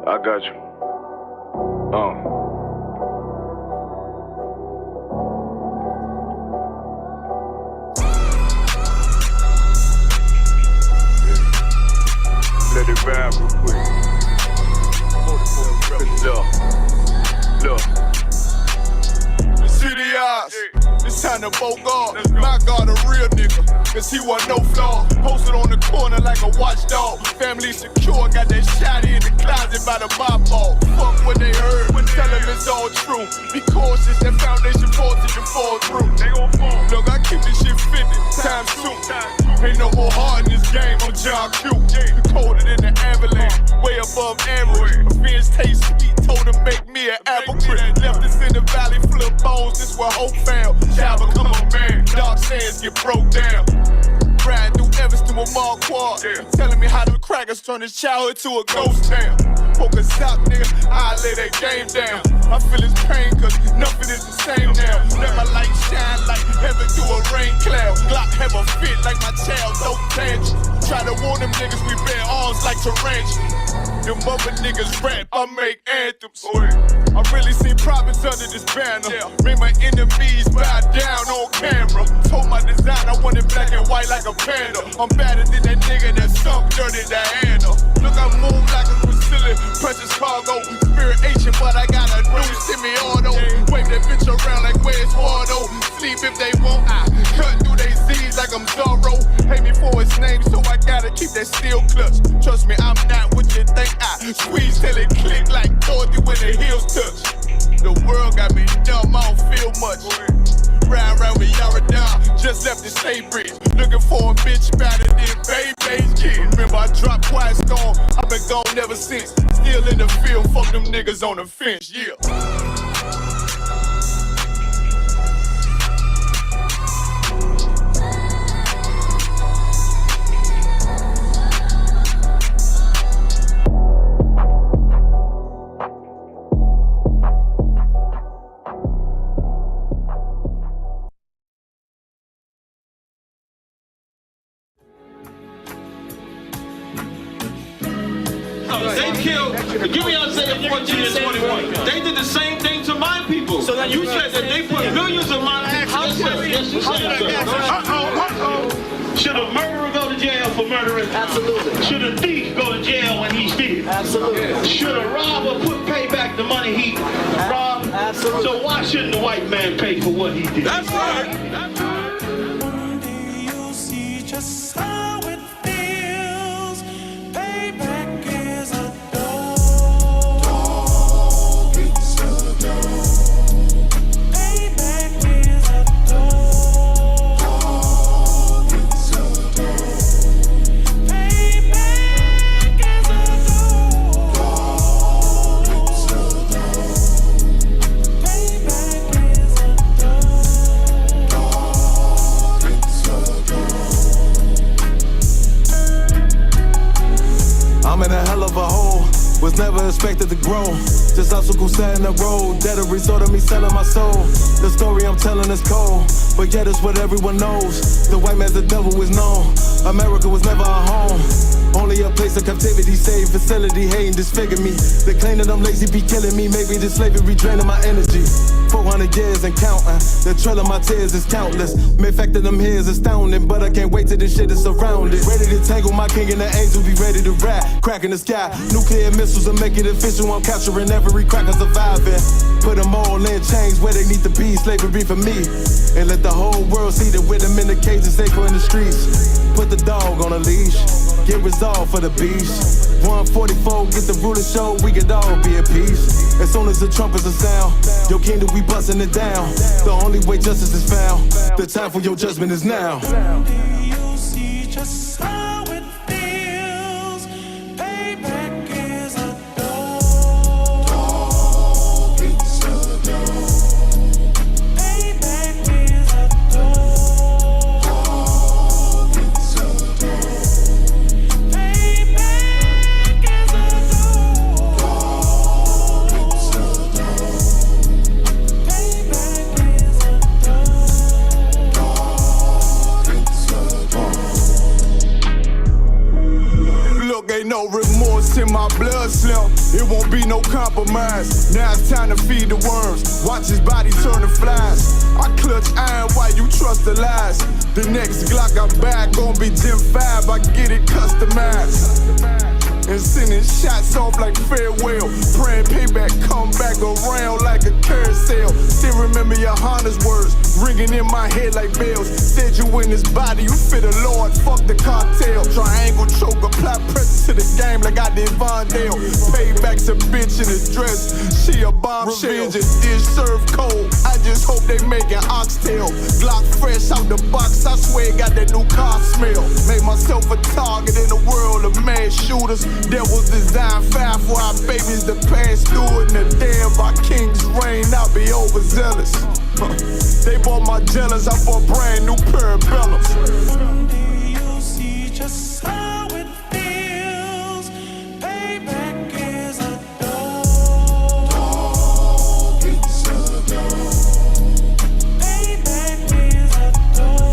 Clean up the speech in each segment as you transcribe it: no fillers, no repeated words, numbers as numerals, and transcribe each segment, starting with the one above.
I got you. Let it ride real quick. Look. City eyes. It's time to bogart. My God, a real nigga. Cause he wasn't no flaw. Posted on the corner like a watchdog. Family secure, got that shotty in the closet by the mob ball. Fuck what they heard, tell them it's all true. Be cautious, that foundation falls till you fall through. They gon' fall. Look, I keep this shit 50 times 2. Ain't no more heart in this game, I'm John Q. Colder than the avalanche, way above average. A fiend's taste sweet, told him make me an apple crisp. Left us in the valley full of bones, this where hope found. Java, come on, man, dark sands get broke down. Riding through Evanston with Mark Quad. Telling me how the crackers turn his childhood to a ghost town. Focus out, nigga, I lay that game down. I feel his pain, cause nothing is the same now. Let my light shine like heaven through a rain cloud. Glock have a fit like my child, don't tangent. Try to warn them niggas, we bear arms like tarantulas. Them other niggas rap, I make anthems. I really seen prophets under this banner. Made my enemies bow down on camera. Told my design I wanted black and white like a panda. I'm better than that nigga that sunk dirty Diana. Look, I move like a Brazilian, precious cargo. Spirit ancient, but I got a new semi-auto. Wave that bitch around like where's Waldo. Sleep if they won't, I cut through they Z's like I'm Zorro. Hate me for his name, so I gotta keep that steel clutch. Trust me, I'm not what you think. I squeeze till it click like Dorothy when the heels touch. The world got me dumb, I don't feel much. Ride around with Yaradon, just left the state bridge. Looking for a bitch better than Baby's kid. Remember I dropped Quiet Storm, I've been gone ever since. Still in the field, fuck them niggas on the fence, yeah. They killed, give me Isaiah 14 and 21. They did the same thing to my people. So you said that they put millions of my actions. Yes, you said, sir. Should a murderer go to jail for murdering? Absolutely. Should a thief go to jail when he steals? Absolutely. Should a robber pay back the money he robbed? Absolutely. So why shouldn't the white man pay for what he did? That's right. That's right. One day you'll see just how it feels. Payback is a dog. It's a dog. Payback is a dog. It's a dog. Payback is a dog. It's a dog. Payback is a dog. It's a dog. I'm in a hell of a hole, was never expected to grow. Just obstacles set in the road, that a result of me selling my soul. The story I'm telling is cold, but yet it's what everyone knows. The white man's the devil is known. America was never our home, only a place of captivity, safe facility, hating, disfigure me. They claim that I'm lazy, be killing me. Maybe this slavery draining my energy. 400 years and counting, the trail of my tears is countless. Main fact that I'm here is astounding, but I can't wait till this shit is surrounded. Ready to tangle my king and the angels, be ready to rap. Cracking the sky, nuclear missiles will make it official. I'm capturing every cracker surviving. Put them all in chains where they need to be, slavery for me. And let the whole world see that with them in the cage and safer in the streets. Put the dog on a leash, get resolved for the beast. 144, get the ruler show, we could all be at peace. As soon as the trumpets are sound, your kingdom we busting it down. The only way justice is found, the time for your judgment is now. You'll see just how it feels. Payback is a dog. It's a dog. Payback is a dog. It's a dog. Payback is a dog. It's a dog. Payback is a dog. It's a dog. slim, it won't be no compromise. Now it's time to feed the worms, watch his body turn to flies. I clutch iron while you trust the lies. The next Glock I buy gon' be Gen 5, I get it customized. And sending shots off like farewell. Praying payback come back around like a carousel. Still remember your Honda's words ringing in my head like bells. Said you in this body, you fit a Lord, fuck the cartel. Triangle choke, apply pressure to the game like I did Vondale. Payback's a bitch in a dress, she a bombshell. Revenge is dish served cold, I just hope they making oxtail. Glock fresh out the box, I swear it got that new car smell. Made myself a target in the world of mad shooters. That was designed fire for our babies to pass through. In the damn by King's reign, I'll be overzealous. They bought my jealous, I bought brand new parabellums. Someday you'll see just how it feels. Payback is a dog. Dog, it's a dog. Payback is a dog.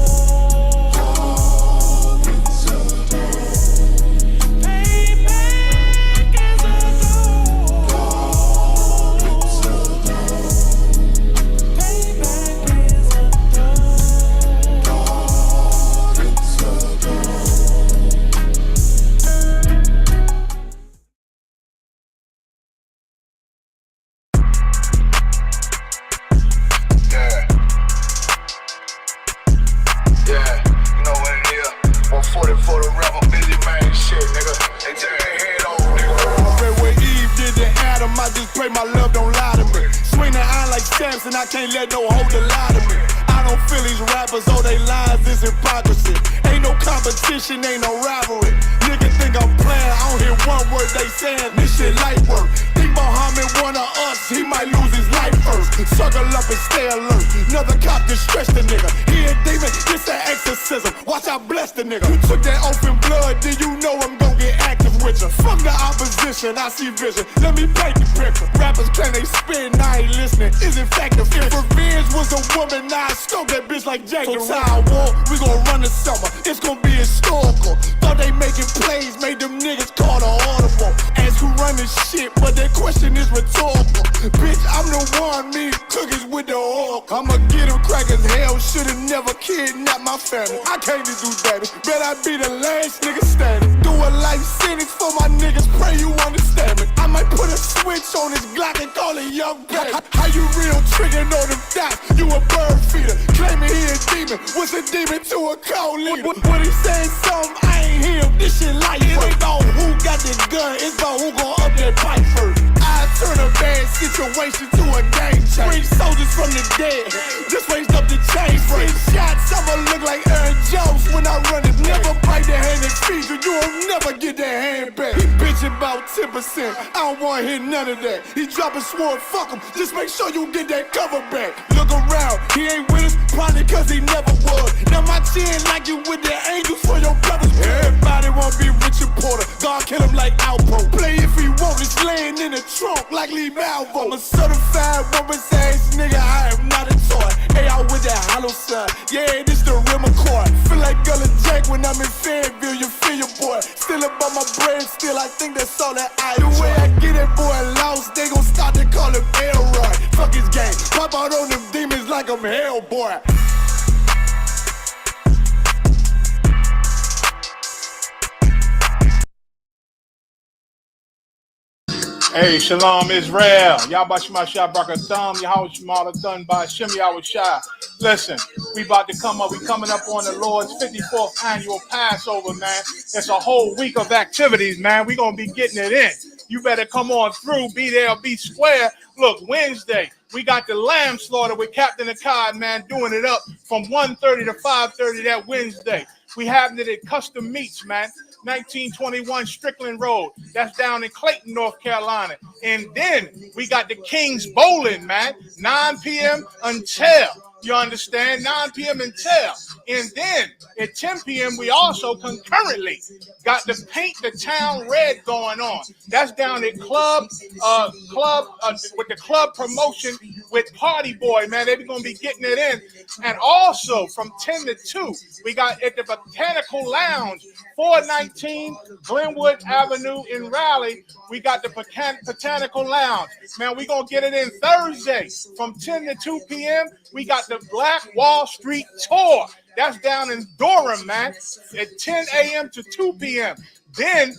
Dog, it's a dog. Payback is a dog. Dog, it's a dog. Payback is a dog. Dog, it's a dog. Yeah, you know what it is. 140 for the rebel, busy man shit, nigga. They take their head off, nigga. Right where Eve did to Adam, I just pray my love don't lie to me. Swing the iron like Samson, I can't let no holder lie to me. I don't feel these rappers, oh they lies, this hypocrisy. Ain't no competition, ain't no rivalry. Nigga think I'm playing, I don't hear one word they saying, this shit light work. Think Muhammad one of us, he might lose his life first. Circle up and stay alert, another cop just stretch the nigga. He a demon, this an exorcism, watch I bless the nigga. You took that open blood, then you know I'm gon' get active with ya. Fuck the opposition, I see vision, let me paint the picture. Rappers claim they spit, I ain't listening, is in fact the fear. If revenge was a woman, now I scope that bitch like Jake. So time war, we gon' run the summer, it's gon' be historical. Thought they making plays, made them niggas call the audible. Ask who run this shit, but that question is rhetorical. Bitch, I'm the one, me cookies with the oil. I'ma get them crackers, hell, should've never kidnapped my family. I can't do that, bet I be the last nigga standing. Do a life sentence for my niggas, pray you understand me. I might put a switch on this Glock and call it young baby. How you real trigger know them dots? You a bird feeder, claiming he a demon. What's a demon to a cold leader? What he saying something, I ain't hear him. This shit like it ain't about who got the gun, it's about who gon' up that pipe first. I turn a bad situation to a game changer. Bring soldiers from the dead, just raised up the chain frame. Shots, I'ma look like Aaron Jones when I run it. Never bite the hand that feeds you, you'll never get that hand back. He bitching about 10%, I don't wanna hear none of that. He dropping sword, fuck him, just make sure you get that cover back. Look around, he ain't with us, probably cause he never was. Now my chin like you with the angels for your brothers. Everybody wanna be Richard Porter, God kill him like Alpo. Play if he want, it's laying in the trunk like Lee Malvo. I'm a certified woman's ass nigga, I am not a toy. Hey, out with that hollow side, yeah, this the real McCoy. Feel like Gullah Jack when I'm in Fayetteville, you feel your boy. Still about my bread, still I think that's all that I do. The way I get that boy lost, they gon' start to call him Elroy. Fuck his game, pop out on them demons like I'm Hellboy. Hey, Shalom Israel. Yahba Shema Shah Brakatham. Yahweh Shema done by Shem Yahweh Shah. Listen, we about to come up. We coming up on the Lord's 54th annual Passover, man. It's a whole week of activities, man. We gonna be getting it in. You better come on through. Be there or be square. Look, Wednesday, we got the lamb slaughter with Captain Akkad, man, doing it up from 1:30 to 5:30 that Wednesday. We having it at Custom Meats, man. 1921 Strickland Road. That's down in Clayton, North Carolina. And then we got the King's Bowling, man. 9 p.m. until You understand? 9 p.m. until. And then at 10 p.m. we also concurrently got the Paint the Town Red going on. That's down at with the club promotion with Party Boy, man. They're gonna be getting it in. And also from 10 to 2, we got at the Botanical Lounge, 419 Glenwood Avenue in Raleigh. We got the Botanical Lounge. Man, we gonna get it in Thursday from 10 to 2 p.m. We got the Black Wall Street Tour. That's down in Durham, man, at 10 a.m. to 2 p.m. Then,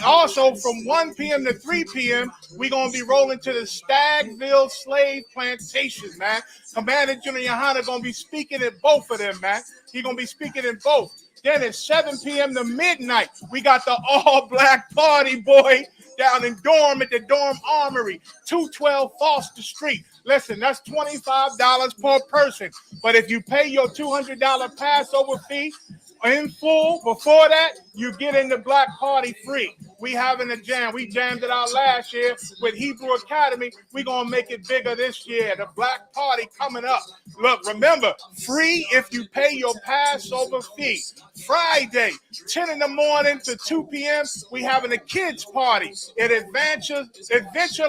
also from 1 p.m. to 3 p.m., we're going to be rolling to the Stagville Slave Plantation, man. Commander General Yohana going to be speaking at both of them, man. He's going to be speaking in both. Then at 7 p.m. to midnight, we got the all-black party, boy, down in Durham at the Durham Armory, 212 Foster Street. Listen, that's $25 per person. But if you pay your $200 Passover fee in full, before that, you get in the black party free. We having a jam. We jammed it out last year with Hebrew Academy. We're going to make it bigger this year. The black party coming up. Look, remember, free if you pay your Passover fee. Friday, 10 in the morning to 2 p.m., we having a kids party at Adventure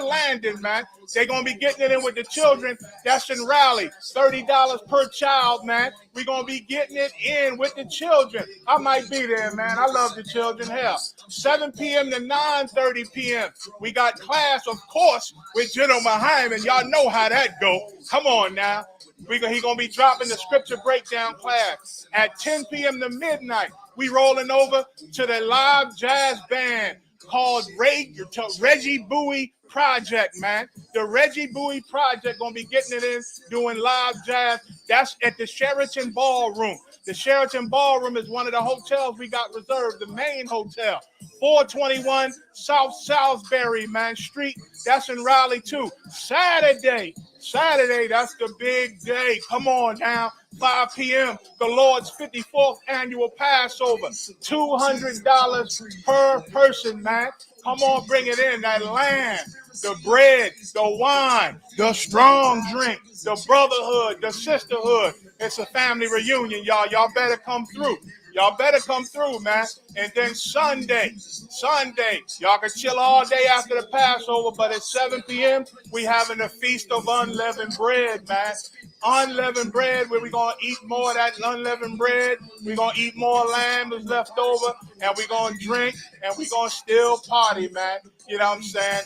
Landing, man. They're going to be getting it in with the children. That's in Raleigh. $30 per child, man. We're going to be getting it in with the children. I might be there, man. I love the children. Hell, 7 p.m. to 9:30 p.m. We got class, of course, with General Hyman. Y'all know how that go. Come on now. He going to be dropping the scripture breakdown class at 10 p.m. to midnight. We rolling over to the live jazz band called Reggie Bowie Project, man. The Reggie Bowie Project going to be getting it in, doing live jazz. That's at the Sheraton Ballroom. The Sheraton Ballroom is one of the hotels we got reserved, the main hotel. 421 South Salisbury, man, Street. That's in Raleigh, too. Saturday, that's the big day. Come on now. 5 p.m., the Lord's 54th annual Passover. $200 per person, man. Come on, bring it in. That lamb, the bread, the wine, the strong drink, the brotherhood, the sisterhood. It's a family reunion, y'all. Y'all better come through. Y'all better come through, man. And then Sunday, y'all can chill all day after the Passover, but at 7 p.m., we having a feast of unleavened bread, man. Unleavened bread, where we're going to eat more of that unleavened bread. We're going to eat more lamb that's left over, and we're going to drink, and we're going to still party, man. You know what I'm saying?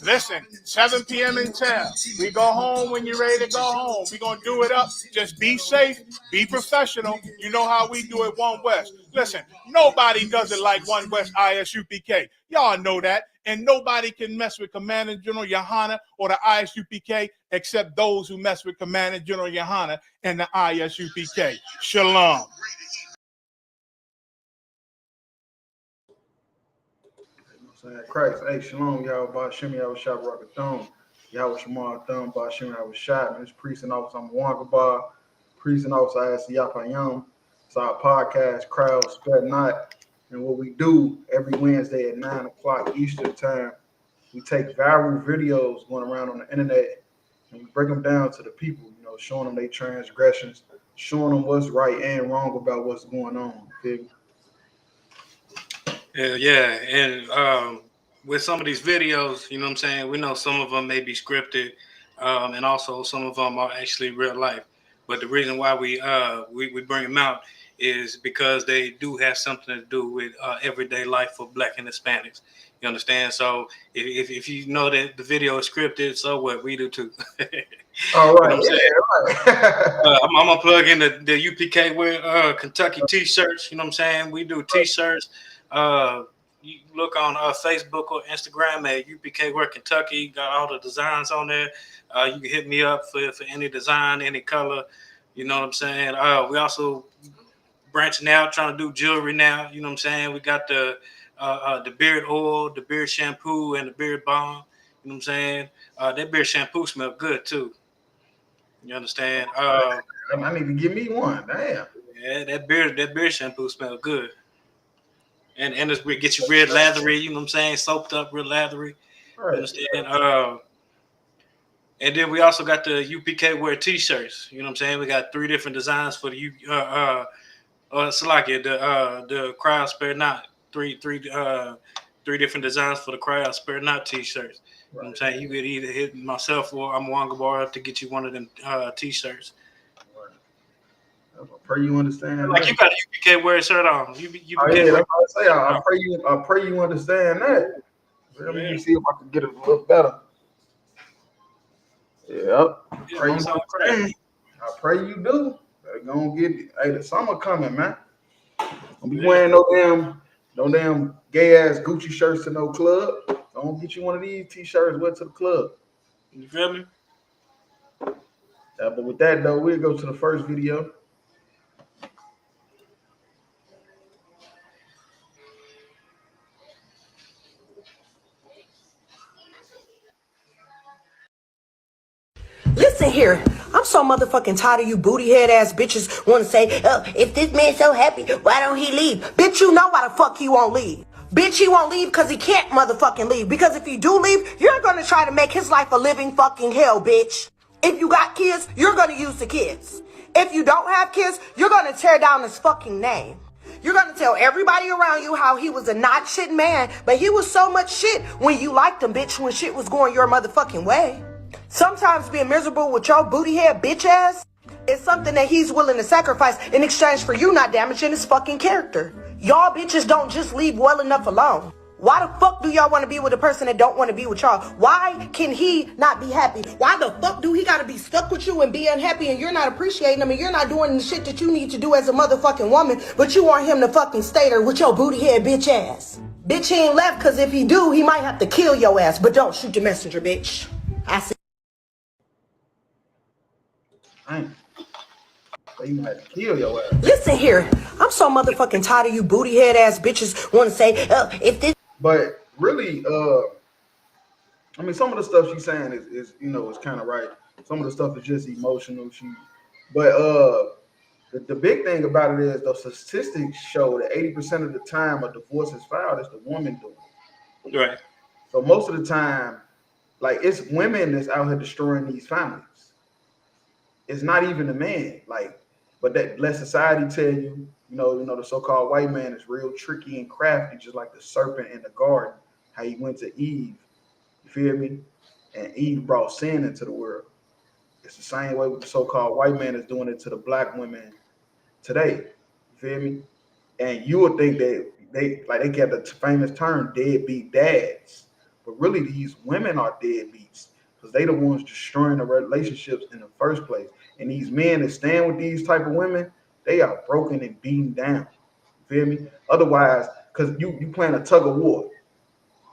Listen, 7 p.m. until. We go home when you're ready to go home. We're going to do it up. Just be safe, be professional. You know how we do it, One West. Listen, nobody does it like One West ISUPK. Y'all know that. And nobody can mess with Commander General Yohana or the ISUPK except those who mess with Commander General Yohana and the ISUPK. Shalom. Christ, hey, shalom, y'all. Bashim, y'all was shot rocket thumb. Y'all was Shamar thumb. Bashim, y'all was shot. Man, this priest and officer, I'm Wangaba. Priest and officer, I ask Yapayam. It's our podcast, Crowd Spare Not. And what we do every Wednesday at 9 o'clock Eastern time, we take viral videos going around on the internet and we break them down to the people, you know, showing them their transgressions, showing them what's right and wrong about what's going on. Okay? Yeah. And with some of these videos, you know what I'm saying, we know some of them may be scripted, and also some of them are actually real life. But the reason why we bring them out is because they do have something to do with everyday life for Black and Hispanics. You understand? So if you know that the video is scripted, so what? We do too. All right. You know right. I'm gonna plug in the UPK wear Kentucky t-shirts. You know what I'm saying? We do t-shirts. You look on Facebook or Instagram at UPK wear Kentucky. Got all the designs on there. You can hit me up for any design, any color. You know what I'm saying? We also branching out, trying to do jewelry now. You know what I'm saying? We got the beard oil, the beard shampoo, and the beard balm. You know what I'm saying? That beard shampoo smells good too. You understand? I need to give me one. Damn. Yeah, that beard shampoo smells good. And it's get you real lathery. You know what I'm saying? Soaped up, real lathery. Right. You understand? And then we also got the UPK wear T-shirts. You know what I'm saying? We got 3 different designs for the Salakia, the crowd spare not three different designs for the crowd spare not T-shirts. You know what I'm saying? You could either hit myself or I'm Wanga Bar up to get you one of them T-shirts. I pray you understand. Like that. you got a UPK wear shirt on. UPK oh, yeah, that's what I say. I pray you understand that. Let me see if I can get it a little better. Yep. I pray you do. Better go get it. Hey, the summer coming, man. Don't be wearing no damn gay ass Gucci shirts to no club. Don't get you one of these t-shirts wear to the club. You feel me? But with that though, we'll go to the first video. Listen here, I'm so motherfucking tired of you booty head ass bitches want to say, if this man's so happy, why don't he leave? Bitch, you know why the fuck he won't leave. Bitch, he won't leave because he can't motherfucking leave. Because if you do leave, you're going to try to make his life a living fucking hell, bitch. If you got kids, you're going to use the kids. If you don't have kids, you're going to tear down his fucking name. You're going to tell everybody around you how he was a not shit man, but he was so much shit when you liked him, bitch, when shit was going your motherfucking way. Sometimes being miserable with your booty head bitch ass is something that he's willing to sacrifice in exchange for you not damaging his fucking character. Y'all bitches don't just leave well enough alone. Why the fuck do y'all want to be with a person that don't want to be with y'all? Why can he not be happy? Why the fuck do he gotta be stuck with you and be unhappy and you're not appreciating him and you're not doing the shit that you need to do as a motherfucking woman, but you want him to fucking stay there with your booty head bitch ass? Bitch, he ain't left because if he do, he might have to kill your ass, but don't shoot the messenger, bitch. I see. You might kill your ass. Listen here, I'm so motherfucking tired of you booty head ass bitches want to say, if this. But really, I mean, some of the stuff she's saying is is kind of right. Some of the stuff is just emotional. But the big thing about it is those statistics show that 80% of the time a divorce is filed is the woman doing it. Right. So most of the time, like it's women that's out here destroying these families. It's not even the man, but that let society tell you, the so-called white man is real tricky and crafty, just like the serpent in the garden, how he went to Eve, you feel me? And Eve brought sin into the world. It's the same way with the so-called white man is doing it to the black women today, you feel me? And you would think that they get the famous term deadbeat dads, but really these women are deadbeats because they the ones destroying the relationships in the first place. And these men that stand with these type of women, they are broken and beaten down. You feel me? Otherwise, because you playing a tug of war.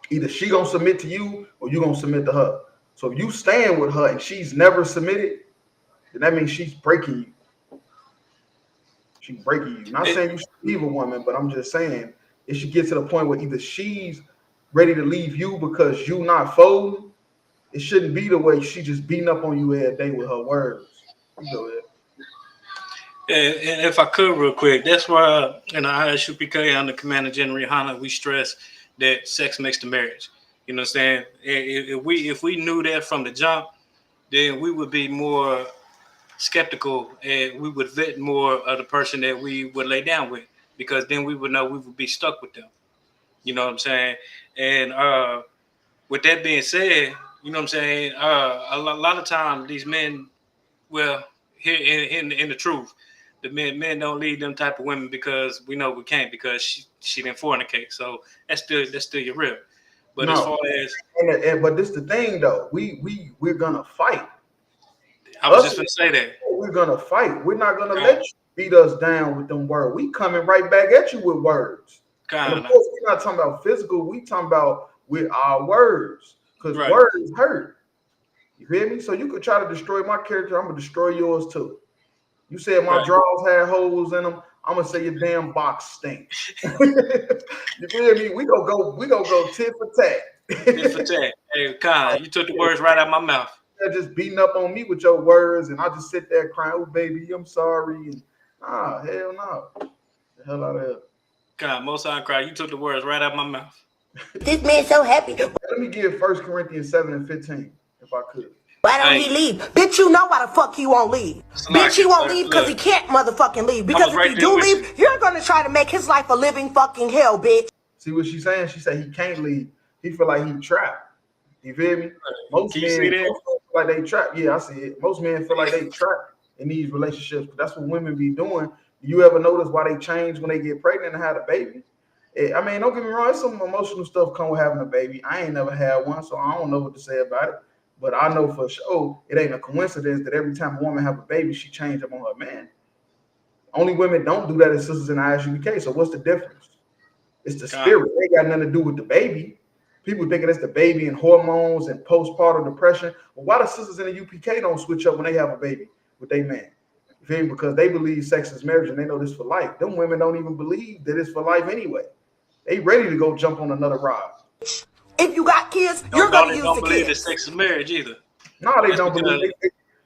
Either she gonna submit to you or you gonna submit to her. So if you stand with her and she's never submitted, then that means she's breaking you. She's breaking you. Not saying you should leave a woman, but I'm just saying it should get to the point where either she's ready to leave you because you not folding. It shouldn't be the way she just beating up on you every day with her words. Go ahead. And if I could real quick, that's why in the ISUPK under Commander General Rihanna, we stress that sex makes the marriage. You know what I'm saying? If we knew that from the jump, then we would be more skeptical and we would vet more of the person that we would lay down with, because then we would know we would be stuck with them. You know what I'm saying? And with that being said, you know what I'm saying? A lot of times these men, well, here in the truth, the men don't lead them type of women because we know we can't, because she didn't fornicate. So that's still your real. But as far as but this the thing though, we're gonna fight. I was just gonna say that we're gonna fight. We're not gonna let you beat us down with them words. We coming right back at you with words. And of course, we're not talking about physical. We talking about with our words, because words hurt. You feel me? So you could try to destroy my character. I'm gonna destroy yours too. You said my drawers had holes in them. I'm gonna say your damn box stinks. You feel me? We gonna go tit for tat. Tit for tat. Hey, Kyle, you took the words right out of my mouth. They're just beating up on me with your words, and I just sit there crying, "Oh baby, I'm sorry." And hell no. The hell out of here. Kyle, most I cry. You took the words right out of my mouth. This man so happy. Let me give 1 Corinthians 7:15. If I could. Why don't he leave? Bitch, you know why the fuck he won't leave. Bitch, he won't leave because he can't motherfucking leave. Because if he do leave, you're gonna try to make his life a living fucking hell, bitch. See what she's saying? She said he can't leave. He feel like he trapped. You feel me? Most men feel like they trapped. Yeah, I see it. Most men feel like they trapped in these relationships. That's what women be doing. You ever notice why they change when they get pregnant and have a baby? I mean, don't get me wrong. There's some emotional stuff come with having a baby. I ain't never had one, so I don't know what to say about it. But I know for sure it ain't a coincidence that every time a woman have a baby, she change up on her man. Only women don't do that as sisters in the ISUPK. So what's the difference? It's the spirit. It ain't got nothing to do with the baby. People thinking it's the baby and hormones and postpartum depression. Well, why the sisters in the UPK don't switch up when they have a baby with their man? You feel me? Because they believe sex is marriage and they know this for life. Them women don't even believe that it's for life anyway. They ready to go jump on another ride. If you got kids, you're going to use the kids. Don't believe that sex is marriage either. No, they don't believe.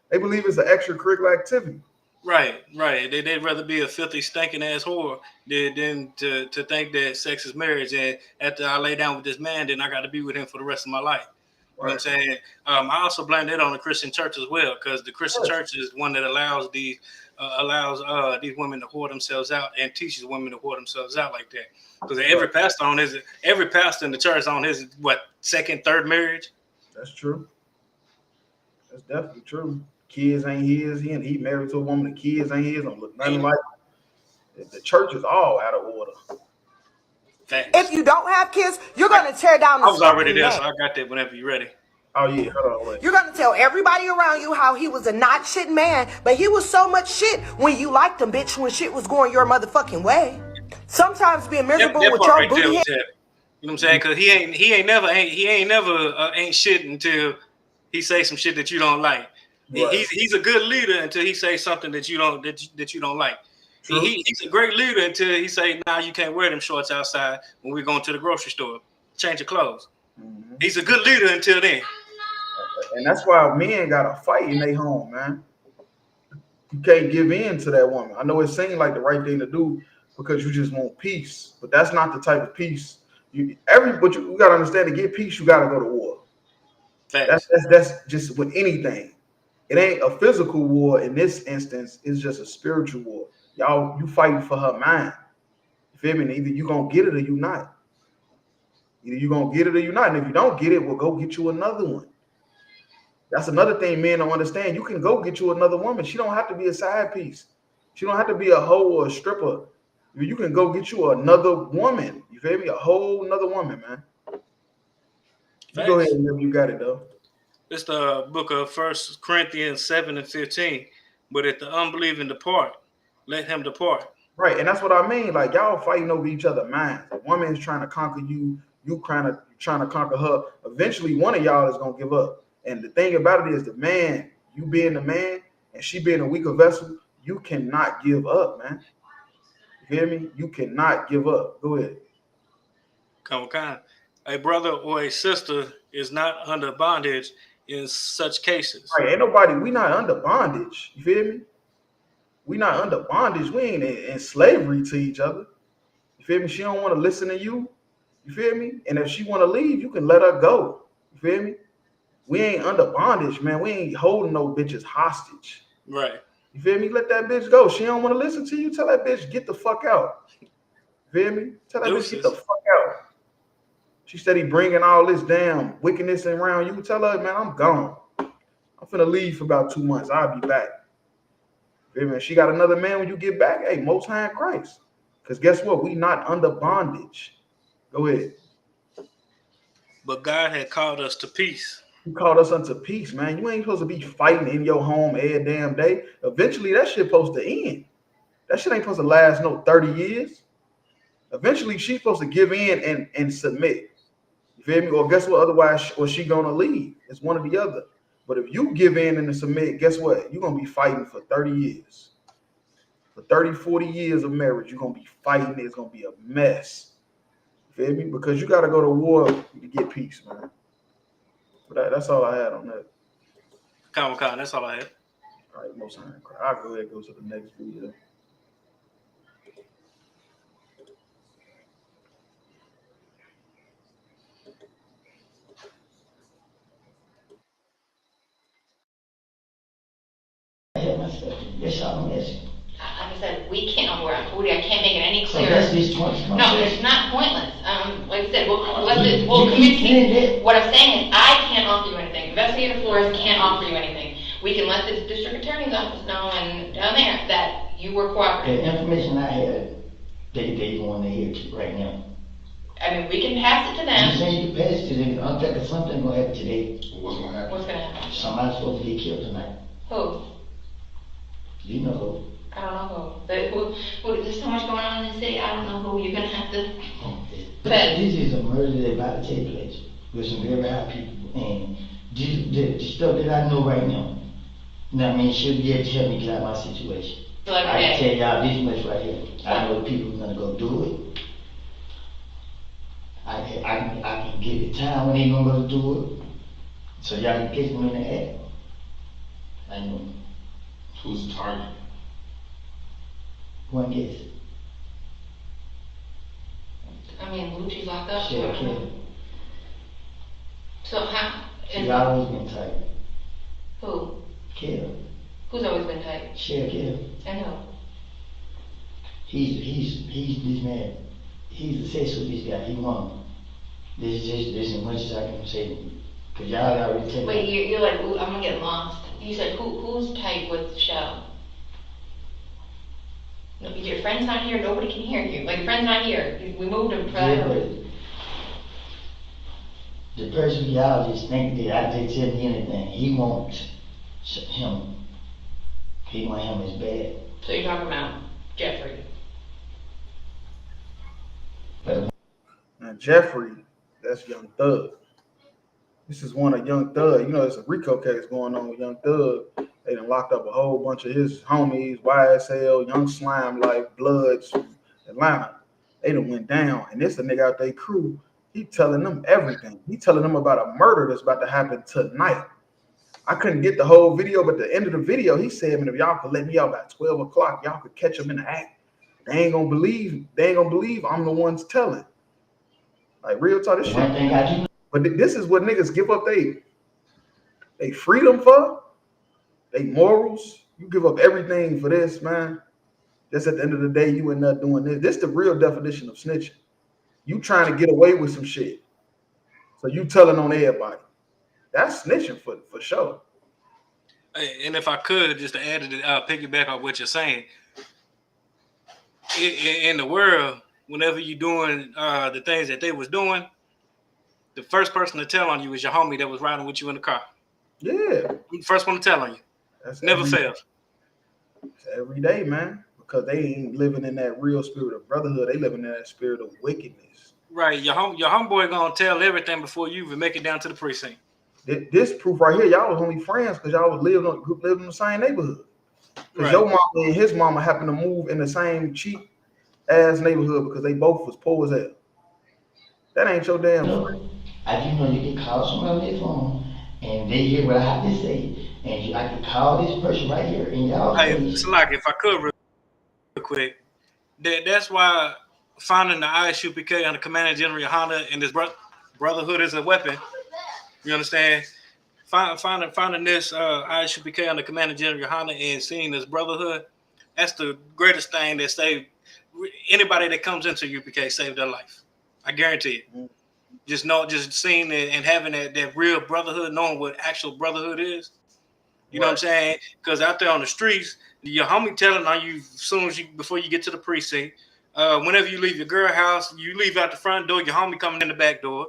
They believe it's an extracurricular activity. Right. They'd rather be a filthy, stinking ass whore than to think that sex is marriage. And after I lay down with this man, then I got to be with him for the rest of my life. You know what I'm saying? I also blame that on the Christian church as well, because the Christian church is one that allows these women to whore themselves out and teaches women to whore themselves out like that. Because every pastor in the church on his second, third marriage. That's true. That's definitely true. Kids ain't his. He married to a woman. The kids ain't his. Don't look nothing like it. The church is all out of order. Thanks. If you don't have kids, you're going to tear down the I was already there, so I got that whenever you're ready. Oh, yeah. Hold on, wait. You're going to tell everybody around you how he was a not shit man, but he was so much shit when you liked him, bitch, when shit was going your motherfucking way. Sometimes being miserable with your right booty head. You know what I'm saying? Because he ain't never shit until he say some shit that you don't like. Right. He's a good leader until he says something that you don't like. He's a great leader until he say, "Nah, you can't wear them shorts outside when we're going to the grocery store. Change your clothes." Mm-hmm. He's a good leader until then. And that's why men got to fight in their home, man. You can't give in to that woman. I know it seems like the right thing to do because you just want peace, but that's not the type of peace. You got to understand, to get peace, you got to go to war. That's just with anything. It ain't a physical war in this instance. It's just a spiritual war. You fighting for her mind. You feel me? Either you gonna get it or you not. Either you gonna get it or you not. And if you don't get it, we'll go get you another one. That's another thing men don't understand. You can go get you another woman. She don't have to be a side piece. She don't have to be a hoe or a stripper. You can go get you another woman. You feel me? A whole another woman, man. You go ahead and you got it though. It's the book of 1 Corinthians 7:15. But if the unbelieving depart, let him depart. Right, and that's what I mean. Like, y'all fighting over each other's minds. A woman is trying to conquer you. You trying to conquer her. Eventually, one of y'all is gonna give up. And the thing about it is, the man, you being the man, and she being a weaker vessel, you cannot give up, man. You hear me? You cannot give up. Go ahead. Come on. A brother or a sister is not under bondage in such cases. Right, we not under bondage. You feel me? We not under bondage. We ain't in slavery to each other. You feel me? She don't want to listen to you. You feel me? And if she want to leave, you can let her go. You feel me? We ain't under bondage, man. We ain't holding no bitches hostage. Right. You feel me? Let that bitch go. She don't want to listen to you. Tell that bitch, get the fuck out. You feel me? Tell that bitch, get the fuck out. She steady bringing all this damn wickedness around you. Tell her, man, I'm gone. I'm finna leave for about 2 months. I'll be back. You feel me? She got another man when you get back. Hey, Most High in Christ. Because guess what? We not under bondage. Go ahead. But God had called us to peace. He called us unto peace, man. You ain't supposed to be fighting in your home every damn day. Eventually, that shit supposed to end. That shit ain't supposed to last no 30 years. Eventually, she's supposed to give in and submit. You feel me? Or guess what? Otherwise, or she gonna leave. It's one or the other. But if you give in and submit, guess what? You're gonna be fighting for 30 years. For 30, 40 years of marriage, you're gonna be fighting. It's gonna be a mess. You feel me? Because you gotta go to war to get peace, man. But that's all I had on that. Con, that's all I had. All right, Most High. I'll go ahead and go to the next video. myself. That's all I'm asking. Like I said, we can't, Woody, I can't make it any So clearer. that's this conversation. No, it's not pointless. Like I said, we'll communicate. What I'm saying is, I can't offer you anything. Investigator Flores can't offer you anything. We can let the district attorney's office know and down there that you were cooperative. The information I had, they want to hear to right now. I mean, we can pass it to them. You saying you can pass it to them, I'm thinking something gonna happen today. What's gonna happen? Somebody's supposed to get killed tonight. Who? You know who. I don't know who. There's so much going on in the city, I don't know who. You're gonna have to. This is a murder that's about to take place with some very high people, and the stuff that I know right now, you know what I mean, she'll be able to help me get out of my situation. Like, I can tell y'all this much right here. I know the people who's gonna go do it. I can get the time when they gonna go do it, so y'all can catch them in the act. I know. Who's the target? One guess. I mean, Lucci's locked up. Share Kelly. So how? She always been tight. Who? Kelly. Who's always been tight? Share Kelly. And who? He's this man. He's obsessed with this guy. He won. This is as much as I can say. Cause y'all already taken. Wait, you're like, ooh, I'm gonna get lost. You said who's tight with Shell? No, your friend's not here. Nobody can hear you. Like, your friend's not here. We moved him for that. The person y'all just think that I did tell me anything. He wants him. He want him as bad. So you're talking about Jeffrey? Now Jeffrey, that's Young Thug. This is one of Young Thug. You know, there's a RICO case going on with Young Thug. They done locked up a whole bunch of his homies, YSL, Young Slime, like Bloods from Atlanta. They done went down. And this a nigga out their crew. He telling them everything. He telling them about a murder that's about to happen tonight. I couldn't get the whole video, but the end of the video, he said, man, if y'all could let me out by 12 o'clock, y'all could catch him in the act. They ain't gonna believe I'm the ones telling. Like, real talk, this shit. But this is what niggas give up they freedom for, they morals. You give up everything for this, man. Just at the end of the day, you end up doing this. This is the real definition of snitching. You trying to get away with some shit. So you telling on everybody. That's snitching for sure. And if I could, just to add to piggyback on what you're saying, in the world, whenever you're doing the things that they was doing, the first person to tell on you is your homie that was riding with you in the car. Yeah. First one to tell on you. That's never fails. It's every day, man. Because they ain't living in that real spirit of brotherhood. They living in that spirit of wickedness. Right. Your homeboy gonna tell everything before you even make it down to the precinct. This proof right here, y'all was only friends because y'all was living in the same neighborhood. Because your mama and his mama happened to move in the same cheap ass neighborhood because they both was poor as hell. That ain't your damn friend. I do know you can call someone on their phone and they hear what I have to say, and I can call this person right here and y'all. Hey, Slack, if I could real quick, that's why finding the ISUPK under Commander General Honda and this brotherhood is a weapon. You understand? Finding this ISUPK under Commander General Honda and seeing this brotherhood, that's the greatest thing that saved anybody that comes into UPK, saved their life. I guarantee it. Just seeing it and having that real brotherhood, knowing what actual brotherhood is. You know what I'm saying? Because out there on the streets, your homie telling on you before you get to the precinct. Whenever you leave your girl house, you leave out the front door, your homie coming in the back door.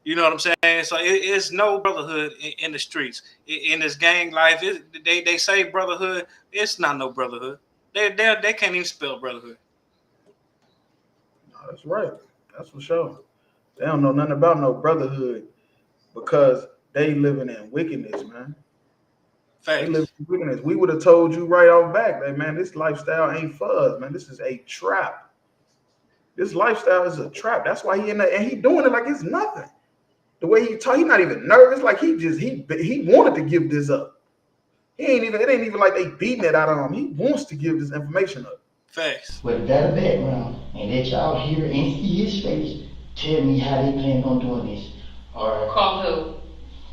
You know what I'm saying? So it's no brotherhood in the streets. In this gang life, they say brotherhood. It's not no brotherhood. They can't even spell brotherhood. No, that's right. That's for sure. They don't know nothing about no brotherhood because they living in wickedness, man. Facts. They live in wickedness. We would have told you right off back that, man, this lifestyle ain't for us, man. This is a trap. This lifestyle is a trap. That's why he in there, and he doing it like it's nothing. The way he talk, he not even nervous. Like he wanted to give this up. It ain't even like they beating it out of him. He wants to give this information up. Facts. With that background, and that y'all hear and see his face, tell me how they plan on doing this. Or call who?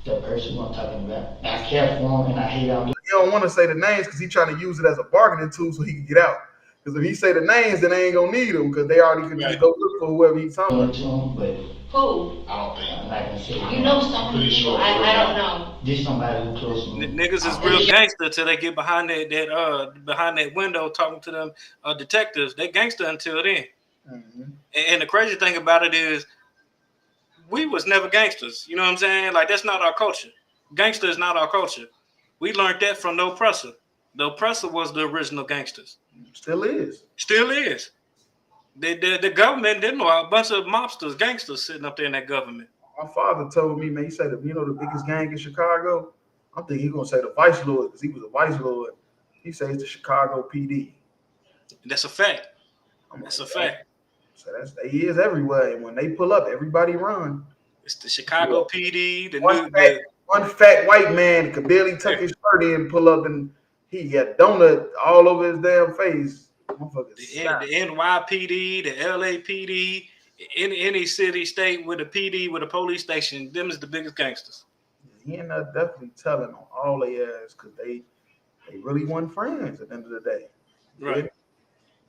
The person I'm talking about. I care for him and I hate him. don't want to say the names because he's trying to use it as a bargaining tool so he can get out. Because if he say the names, then they ain't gonna need them because they already can just go look for whoever he's talking about. Who? I don't think. I'm not gonna say. You know some pretty people. sure. I don't know. This somebody who close to me. Niggas is real gangster till they get behind that window talking to them detectives. They gangster until then. Mm-hmm. And the crazy thing about it is, we was never gangsters. You know what I'm saying? Like, that's not our culture. Gangster is not our culture. We learned that from the oppressor. The oppressor was the original gangsters. Still is. Still is. The government didn't know a bunch of mobsters, gangsters sitting up there in that government. My father told me, man, he said, the biggest gang in Chicago? I'm thinking he's going to say the Vice Lord because he was a Vice Lord. He says it's the Chicago PD. That's a fact. That's a fact. So he is everywhere. And when they pull up, everybody run. It's the Chicago PD. One fat white man could barely tuck his shirt in, pull up, and he got donut all over his damn face. The NYPD, the LAPD, any city, state with a PD, with a police station, them is the biggest gangsters. He ended up definitely telling on all their ass because they really weren't friends at the end of the day. Right.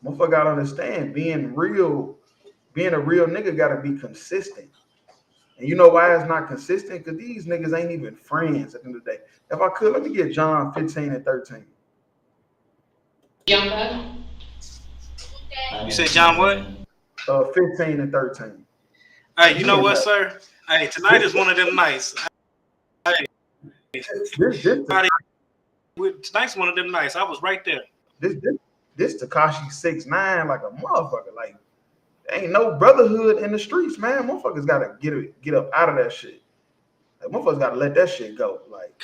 Motherfucker gotta understand, being a real nigga gotta be consistent. And you know why it's not consistent? Because these niggas ain't even friends at the end of the day. If I could, let me get John 15 and 13. Young Thug? You said John what? 15 and 13. Hey, you know what, sir? Hey, tonight is one of them nights. Hey, tonight's one of them nights. I was right there. This Tekashi 6ix9ine like a motherfucker. Like, ain't no brotherhood in the streets, man. Motherfuckers gotta get up out of that shit. Like, motherfuckers gotta let that shit go. Like,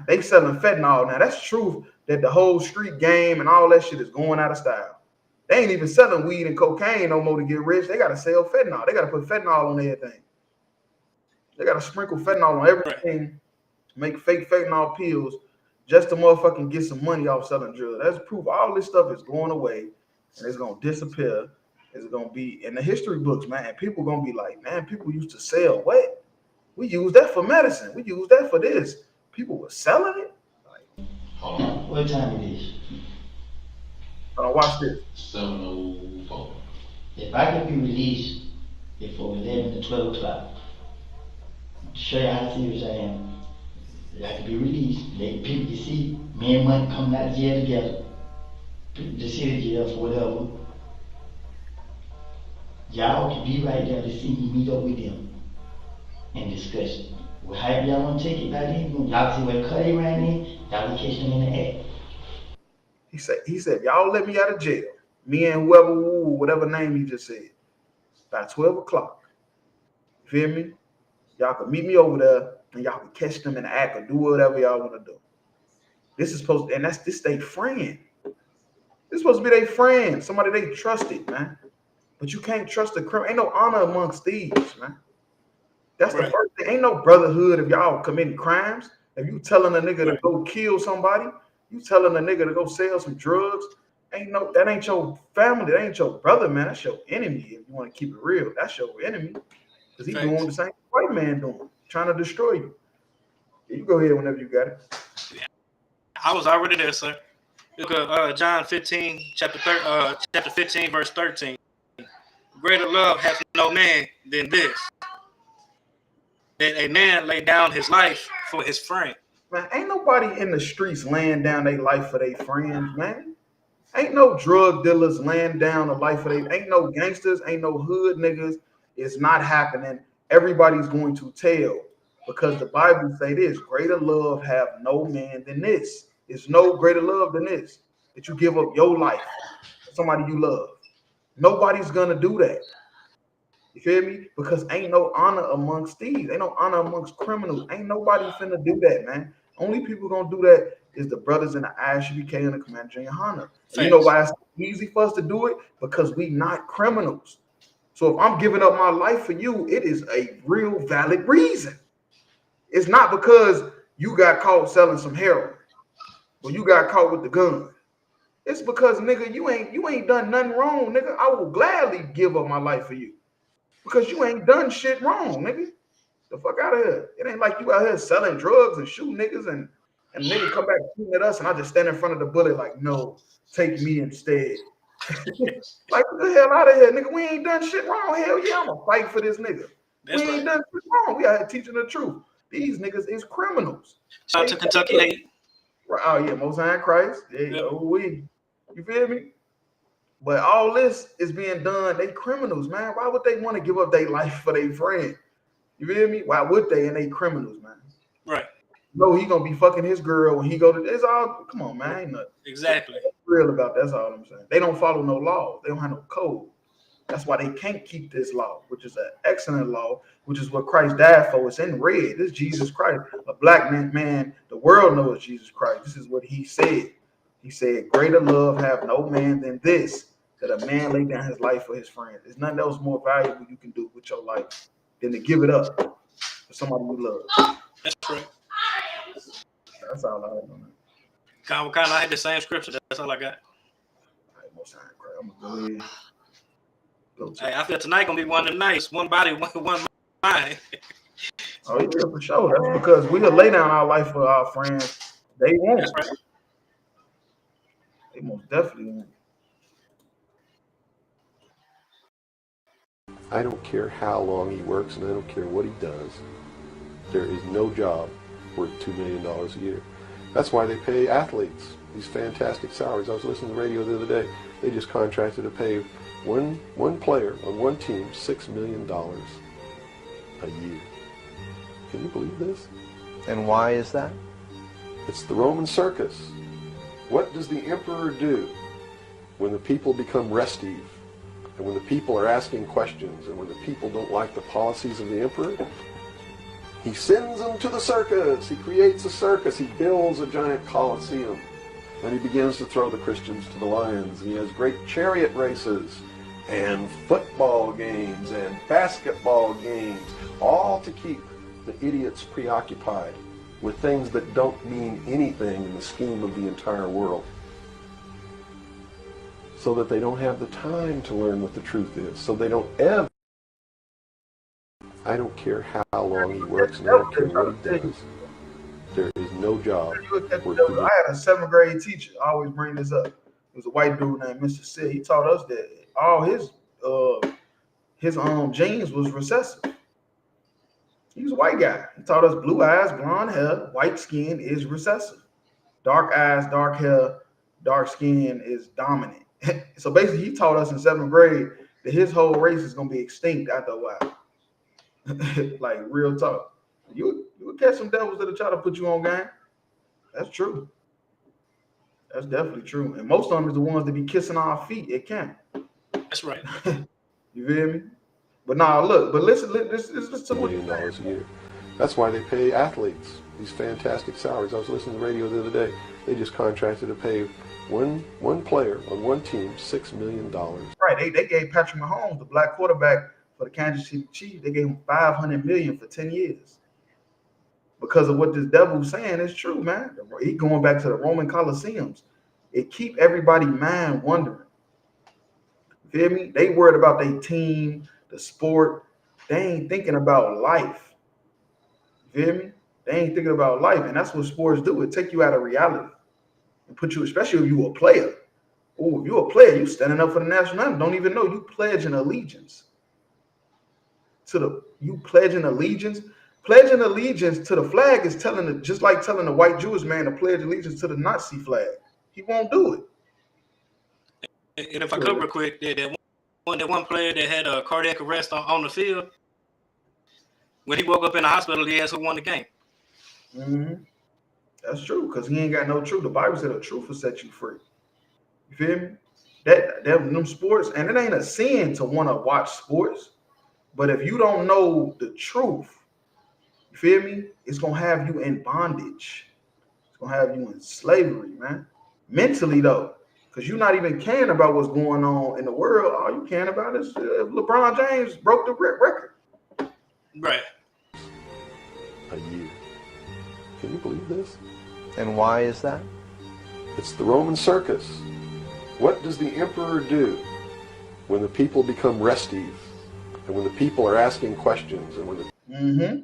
they selling fentanyl now. That's true that the whole street game and all that shit is going out of style. They ain't even selling weed and cocaine no more to get rich. They gotta sell fentanyl. They gotta put fentanyl on everything. They gotta sprinkle fentanyl on everything, make fake fentanyl pills just to motherfucking get some money off selling drugs. That's proof all this stuff is going away and it's gonna disappear. It's gonna be in the history books, man. People gonna be like, man, people used to sell what? We use that for medicine. We use that for this. People were selling it. Like, hold on. What time it is? Watch this. 7:04. If I could be released before 11 to 12 o'clock, to show you how serious I am, I could be released. Let people can see me and Money coming out of jail together. The city jail for whatever. Y'all can be right there to see me meet up with them and discuss it. Well, however y'all want to take it by then, y'all see where Cuddy ran in, y'all can catch them in the act. He said, y'all let me out of jail. Me and whoever, whatever name he just said. By 12 o'clock. You feel me? Y'all can meet me over there and y'all can catch them in the act or do whatever y'all want to do. This is supposed to, and this they friend. This is supposed to be their friend, somebody they trusted, man. But you can't trust a criminal. Ain't no honor amongst thieves, man. That's the first thing. Ain't no brotherhood if y'all committing crimes. If you telling a nigga to go kill somebody, you telling a nigga to go sell some drugs, that ain't your family, that ain't your brother, man. That's your enemy. If you want to keep it real, that's your enemy. Because he's doing the same white man doing, trying to destroy you. You go ahead whenever you got it. I was already there, sir. Look at John 15, chapter 15, verse 13. Greater love hath no man than this, that a man lay down his life for his friend. Man, ain't nobody in the streets laying down their life for their friends, man. Ain't no drug dealers laying down the life for their, ain't no gangsters, ain't no hood niggas. It's not happening. Everybody's going to tell because the Bible say this, greater love have no man than this. There's no greater love than this, that you give up your life for somebody you love. Nobody's gonna do that. You feel me? Because ain't no honor amongst thieves. Ain't no honor amongst criminals. Ain't nobody finna do that, man. Only people gonna do that is the brothers in the ISUBK and the Commander Junior Hunter. You know why it's easy for us to do it? Because we not criminals. So if I'm giving up my life for you, it is a real valid reason. It's not because you got caught selling some heroin or you got caught with the gun. It's because, nigga, you ain't done nothing wrong, nigga. I will gladly give up my life for you because you ain't done shit wrong, nigga. The fuck out of here. It ain't like you out here selling drugs and shooting niggas and And nigga come back shooting at us, and I just stand in front of the bullet like, no, take me instead. Like, get the hell out of here, nigga. We ain't done shit wrong. Hell yeah, I'm gonna fight for this nigga. That's we ain't done shit wrong. We out here teaching the truth. These niggas is criminals. Shout out to Kentucky 8. Oh yeah, Most High Christ. There you go. You feel me? But all this is being done. They criminals, man. Why would they want to give up their life for their friend? You feel me? Why would they? And they criminals, man. Right. No, he gonna be fucking his girl when he go to. It's all. Come on, man. Ain't nothing. Exactly. Real about that. That's all I'm saying. They don't follow no laws. They don't have no code. That's why they can't keep this law, which is an excellent law, which is what Christ died for. It's in red. This is Jesus Christ, a black man. The world knows Jesus Christ. This is what he said. He said, "Greater love have no man than this, that a man lay down his life for his friends." There's nothing else more valuable you can do with your life than to give it up for somebody you love. That's correct. That's all I have on that. Kind of, I had the same scripture. That's all I got. All right, Most High Christ. I'm gonna go ahead. Hey, I feel tonight gonna be one of the nights. One body, one mind. Oh yeah, for sure. That's because we'll lay down our life for our friends. They won't. That's right. They most definitely won't. I don't care how long he works, and I don't care what he does. There is no job worth $2 million a year. That's why they pay athletes these fantastic salaries. I was listening to the radio the other day. They just contracted to pay one player on one team $6 million a year. Can you believe this? And why is that? It's the Roman circus. What does the emperor do when the people become restive, and when the people are asking questions, and when the people don't like the policies of the emperor? He sends them to the circus. He creates a circus. He builds a giant coliseum. And he begins to throw the Christians to the lions. He has great chariot races and football games and basketball games, all to keep the idiots preoccupied with things that don't mean anything in the scheme of the entire world, so that they don't have the time to learn what the truth is, so they don't ever. I don't care how long he works, and I don't care what he does. There is no job. I had a 7th grade teacher. I always bring this up. It was a white dude named Mr. Sid. He taught us that all his genes was recessive. He was a white guy. He taught us blue eyes, blonde hair, white skin is recessive. Dark eyes, dark hair, dark skin is dominant. So basically, he taught us in 7th grade that his whole race is gonna be extinct after a while. Like real talk. You would catch some devils that'll try to put you on game. That's true. That's definitely true. And most of them is the ones that be kissing our feet. It can. That's right. You feel me? But nah, look. But listen to what $1 million a year. That's why they pay athletes these fantastic salaries. I was listening to the radio the other day. They just contracted to pay one player on one team $6 million. Right. They gave Patrick Mahomes, the black quarterback for the Kansas City Chiefs, they gave him $500 million for 10 years. Because of what this devil's saying is true, man. He going back to the Roman Colosseums. It keep everybody mind wondering. You feel me? They worried about their team, the sport. They ain't thinking about life. You feel me? They ain't thinking about life. And that's what sports do. It take you out of reality and put you, especially if you a player. Oh, if you're a player, you standing up for the national anthem. Don't even know you pledging allegiance to you pledging allegiance. Pledging allegiance to the flag is just like telling a white Jewish man to pledge allegiance to the Nazi flag. He won't do it. And if I could real quick, that one player that had a cardiac arrest on the field, when he woke up in the hospital, he asked who won the game. Mm-hmm. That's true, because he ain't got no truth. The Bible said the truth will set you free. You feel me? That them sports, and it ain't a sin to want to watch sports, but if you don't know the truth, you feel me? It's going to have you in bondage. It's going to have you in slavery, man. Mentally, though, because you're not even caring about what's going on in the world. All you caring about is if LeBron James broke the record. Right. A year. Can you believe this? And why is that? It's the Roman circus. What does the emperor do when the people become restive, and when the people are asking questions, and when the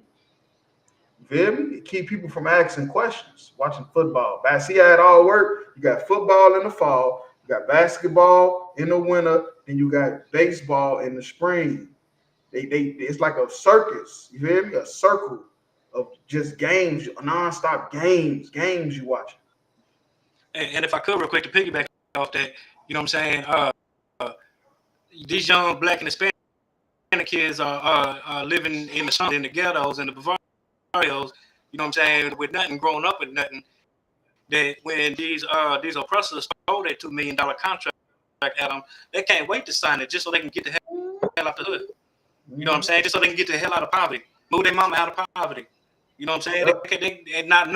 You feel me? It keep people from asking questions, watching football. See how it all work? You got football in the fall, you got basketball in the winter, then you got baseball in the spring. It's like a circus, you feel me? A circle of just games, non-stop games you watching. And if I could real quick to piggyback off that, you know what I'm saying? These young black and Hispanic kids are living in the slums, in the ghettos, and the barrios, you know what I'm saying, with nothing, growing up with nothing. That when these oppressors stole their $2 million contract at them, they can't wait to sign it just so they can get the hell out the hood. You know what I'm saying? Just so they can get the hell out of poverty, move their mama out of poverty. You know what I'm saying? Yep. They not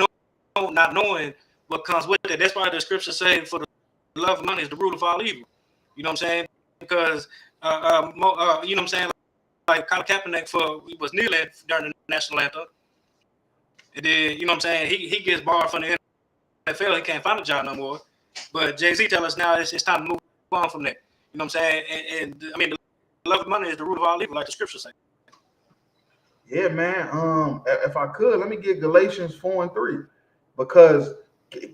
knowing what comes with it. That's why the scripture says, "For the love of money is the root of all evil." You know what I'm saying? Because you know what I'm saying? Like Colin Kaepernick he was kneeling during the national anthem, and then you know what I'm saying? He gets barred from the NFL. He can't find a job no more. But Jay-Z tell us now it's time to move on from that. You know what I'm saying? And I mean, the love of money is the root of all evil, like the scripture says. Yeah, man. If I could, let me get Galatians 4:3, because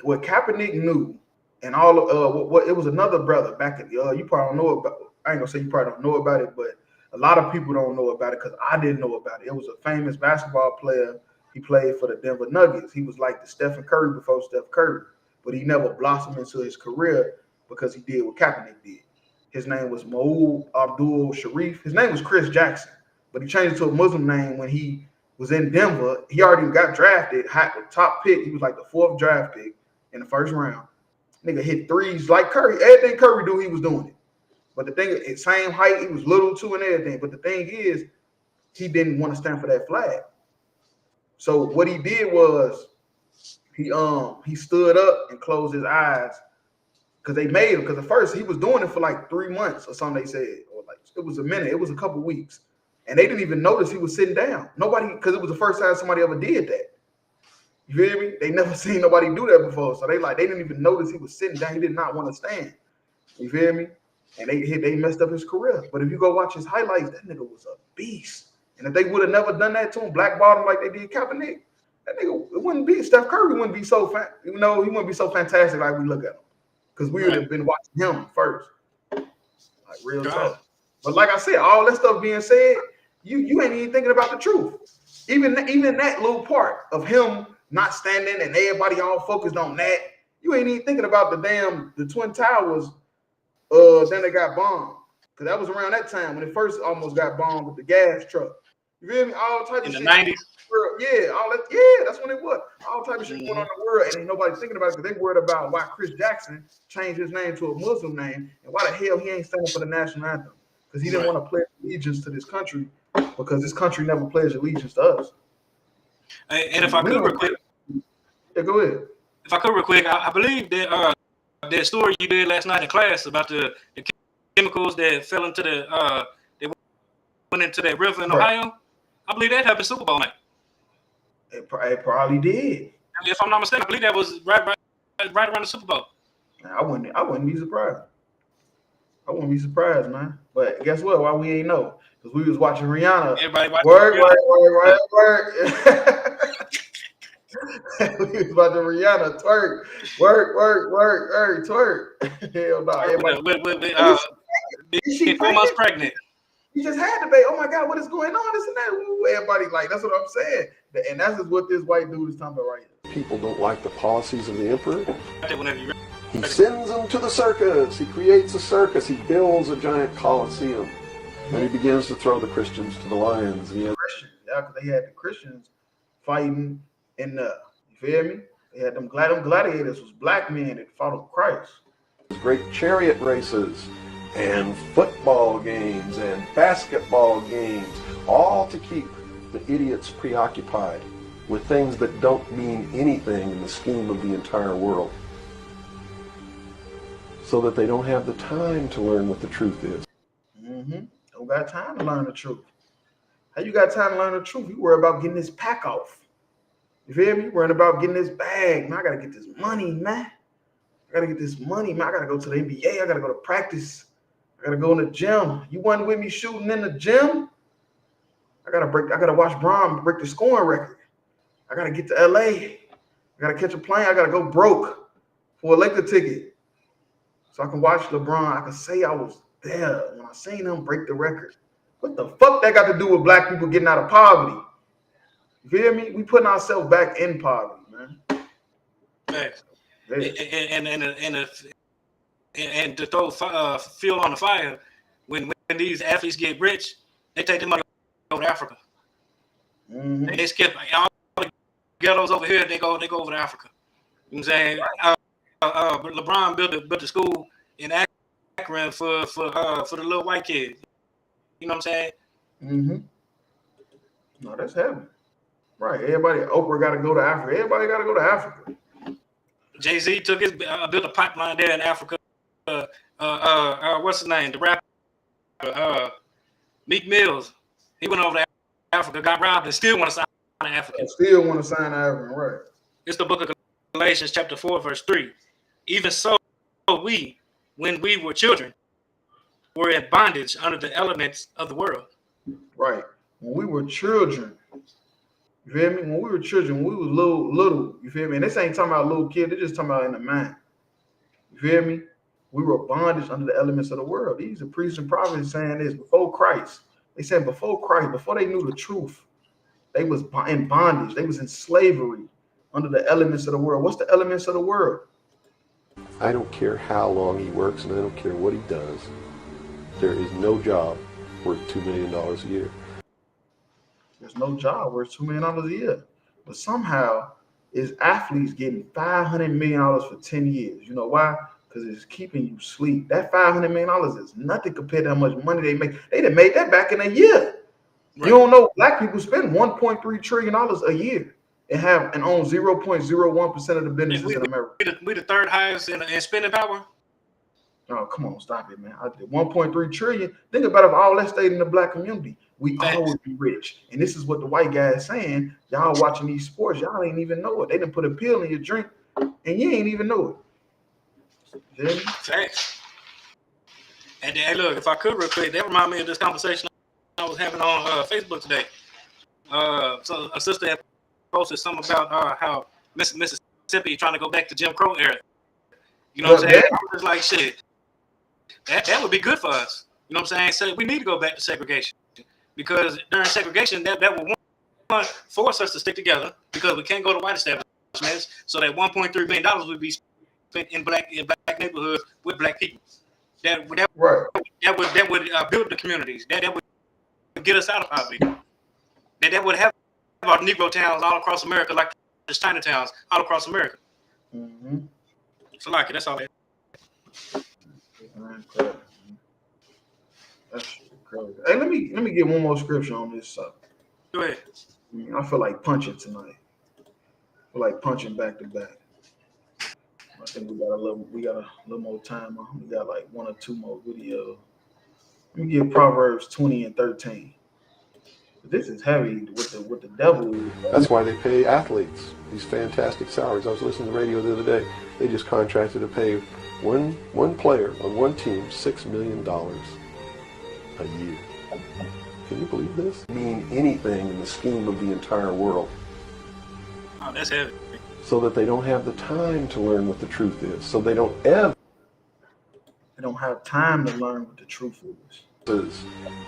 what Kaepernick knew, and all what it was another brother back at you probably don't know about. I ain't gonna say you probably don't know about it, but a lot of people don't know about it because I didn't know about it. It was a famous basketball player. He played for the Denver Nuggets. He was like the Stephen Curry before Steph Curry, but he never blossomed into his career because he did what Kaepernick did. His name was Maul Abdul Sharif. His name was Chris Jackson, but he changed it to a Muslim name when he was in Denver. He already got drafted, had the top pick. He was like the 4th draft pick in the first round. Nigga hit threes like Curry. Everything Curry do, he was doing it. But the thing, same height, he was little too and everything. But the thing is, he didn't want to stand for that flag. So what he did was he stood up and closed his eyes because they made him. Because at first he was doing it for like 3 months or something. They said, or like it was a minute. It was a couple weeks, and they didn't even notice he was sitting down. Nobody, because it was the first time somebody ever did that. You feel me? They never seen nobody do that before, so they didn't even notice he was sitting down. He did not want to stand. You feel me? And they messed up his career. But if you go watch his highlights, that nigga was a beast. And if they would have never done that to him, blackballed him like they did Kaepernick, that nigga, it wouldn't be, Steph Curry wouldn't be so he wouldn't be so fantastic like we look at him. Because we would have been watching him first. Like real talk. But like I said, all that stuff being said, you ain't even thinking about the truth. Even that little part of him not standing and everybody all focused on that, you ain't even thinking about the Twin Towers. Then they got bombed. Because that was around that time when it first almost got bombed with the gas truck. You feel me? All type of shit. In the 90s? Yeah, that's when it was. All type of shit going on in the world, and ain't nobody thinking about it because they worried about why Chris Jackson changed his name to a Muslim name, and why the hell he ain't standing for the national anthem. Because he didn't want to pledge allegiance to this country, because this country never pledged allegiance to us. And if I could real quick. Yeah, go ahead. If I could real quick, I believe that that story you did last night in class about the chemicals that fell into they went into that river in Ohio. I believe that happened Super Bowl night. It probably did. If I'm not mistaken, I believe that was right around the Super Bowl. I wouldn't be surprised. I wouldn't be surprised, man. But guess what? Why we ain't know? Because we was watching Rihanna. Everybody watching work. We was watching Rihanna twerk. Work, twerk. Hell no. Everybody. She's 4 months pregnant. You just had to be, oh my God, what is going on? This and that. Ooh, everybody, like, that's what I'm saying. And that's just what this white dude is talking about right here. People don't like the policies of the emperor. He sends them to the circus. He creates a circus. He builds a giant coliseum. And he begins to throw the Christians to the lions. Christians, yeah, because they had the Christians fighting in the, you feel me? They had them gladiators was black men that followed Christ. Great chariot races and football games and basketball games, all to keep the idiots preoccupied with things that don't mean anything in the scheme of the entire world, so that they don't have the time to learn what the truth is. Don't got time to learn the truth. How you got time to learn the truth? You worry about getting this pack off. You feel me? Worrying about getting this bag. Man, I gotta get this money, man. I gotta get this money, man. I gotta go to the NBA. I gotta go to practice. I gotta go in the gym. You wasn't with me shooting in the gym? I gotta watch Bron break the scoring record. I gotta get to LA. I gotta catch a plane. I gotta go broke for a Laker ticket so I can watch LeBron. I can say I was there when I seen him break the record. What the fuck that got to do with black people getting out of poverty? You feel me? We putting ourselves back in poverty, man. Facts. Yeah. And to throw fuel on the fire, when these athletes get rich, they take the money over to Africa. Mm-hmm. They skip all the ghettos over here. They go over to Africa. You know what I'm saying? LeBron built a school in Akron for the little white kids. You know what I'm saying? Mm-hmm. No, that's heavy. Right. Everybody, Oprah got to go to Africa. Everybody got to go to Africa. Jay-Z took his built a pipeline there in Africa. What's his name? The rapper Meek Mills. He went over to Africa, got robbed, and still want to sign to Africa. Still want to sign to Africa, right? It's the book of Galatians, chapter 4, verse 3. Even so, we, when we were children, were in bondage under the elements of the world. Right. When we were children, you feel me? When we were children, we were little, you feel me? And this ain't talking about little kids, they're just talking about in the mind. You feel me? We were bondage under the elements of the world. These are priests and prophets saying this before Christ. They said before Christ, before they knew the truth, they was in bondage. They was in slavery under the elements of the world. What's the elements of the world? I don't care how long he works, and I don't care what he does. There is no job worth $2 million a year. There's no job worth $2 million a year. But somehow, is athletes getting $500 million for 10 years. You know why? Because it's keeping you asleep. That $500 million is nothing compared to how much money they make. They done made that back in a year. Right. You don't know, black people spend $1.3 trillion a year and own 0.01% of the businesses in America. We the third highest in spending power. Oh, come on, stop it, man. I did 1.3 trillion. Think about if all that stayed in the black community. We all would be rich. And this is what the white guy is saying. Y'all watching these sports, y'all ain't even know it. They done put a pill in your drink and you ain't even know it. Thanks. And then, look, if I could real quick, that remind me of this conversation I was having on Facebook today. So a sister had posted something about how Mississippi trying to go back to Jim Crow era. You know what I'm saying? I was just like, shit, that would be good for us. You know what I'm saying? So we need to go back to segregation because during segregation, that would one, force us to stick together because we can't go to white establishments. So that $1.3 million would be spent in black neighborhoods with black people. That would build the communities. That would get us out of poverty. That would have our Negro towns all across America, like the Chinatowns all across America. Mm-hmm. So like it, that's all that. That's crazy. Hey, let me get one more scripture on this stuff. Go ahead. I feel like punching tonight. I feel like punching back to back. I think we got a little more time. We got like one or two more videos. Let me give Proverbs 20 and 13. This is heavy with the devil. That's why they pay athletes these fantastic salaries. I was listening to the radio the other day. They just contracted to pay one player on one team $6 million a year. Can you believe this? Mean anything in the scheme of the entire world. Oh, that's heavy. So that they don't have the time to learn what the truth is. So they don't have time to learn what the truth is.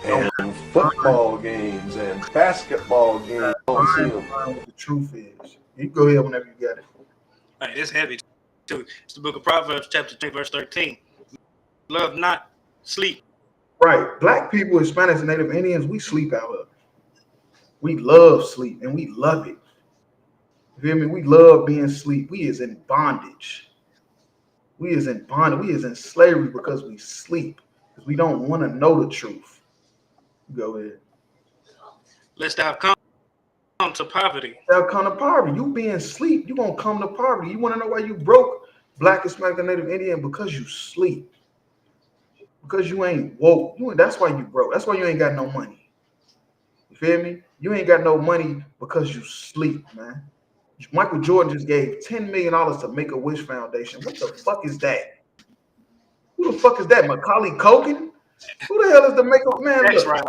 And football games and basketball games. Don't see them. What the truth is. You go ahead whenever you got it. All right, it's heavy too. It's the book of Proverbs, chapter 3, verse 13. Love not sleep. Right. Black people, Hispanics, and Native Indians, we sleep out of it. We love sleep and we love it. You feel me? We love being asleep. We is in bondage. We is in bondage. We is in slavery because we sleep. Because we don't want to know the truth. Go ahead. Lest thou come to poverty. Thou come to poverty. You being asleep, you gonna come to poverty. You want to know why you broke, Black, Hispanic, and Native Indian? Because you sleep. Because you ain't woke. That's why you broke. That's why you ain't got no money. You feel me? You ain't got no money because you sleep, man. Michael Jordan just gave $10 million to Make-A-Wish Foundation. What the fuck is that? Who the fuck is that? Macaulay Culkin? Who the hell is the Make-A-Wish man? That's right.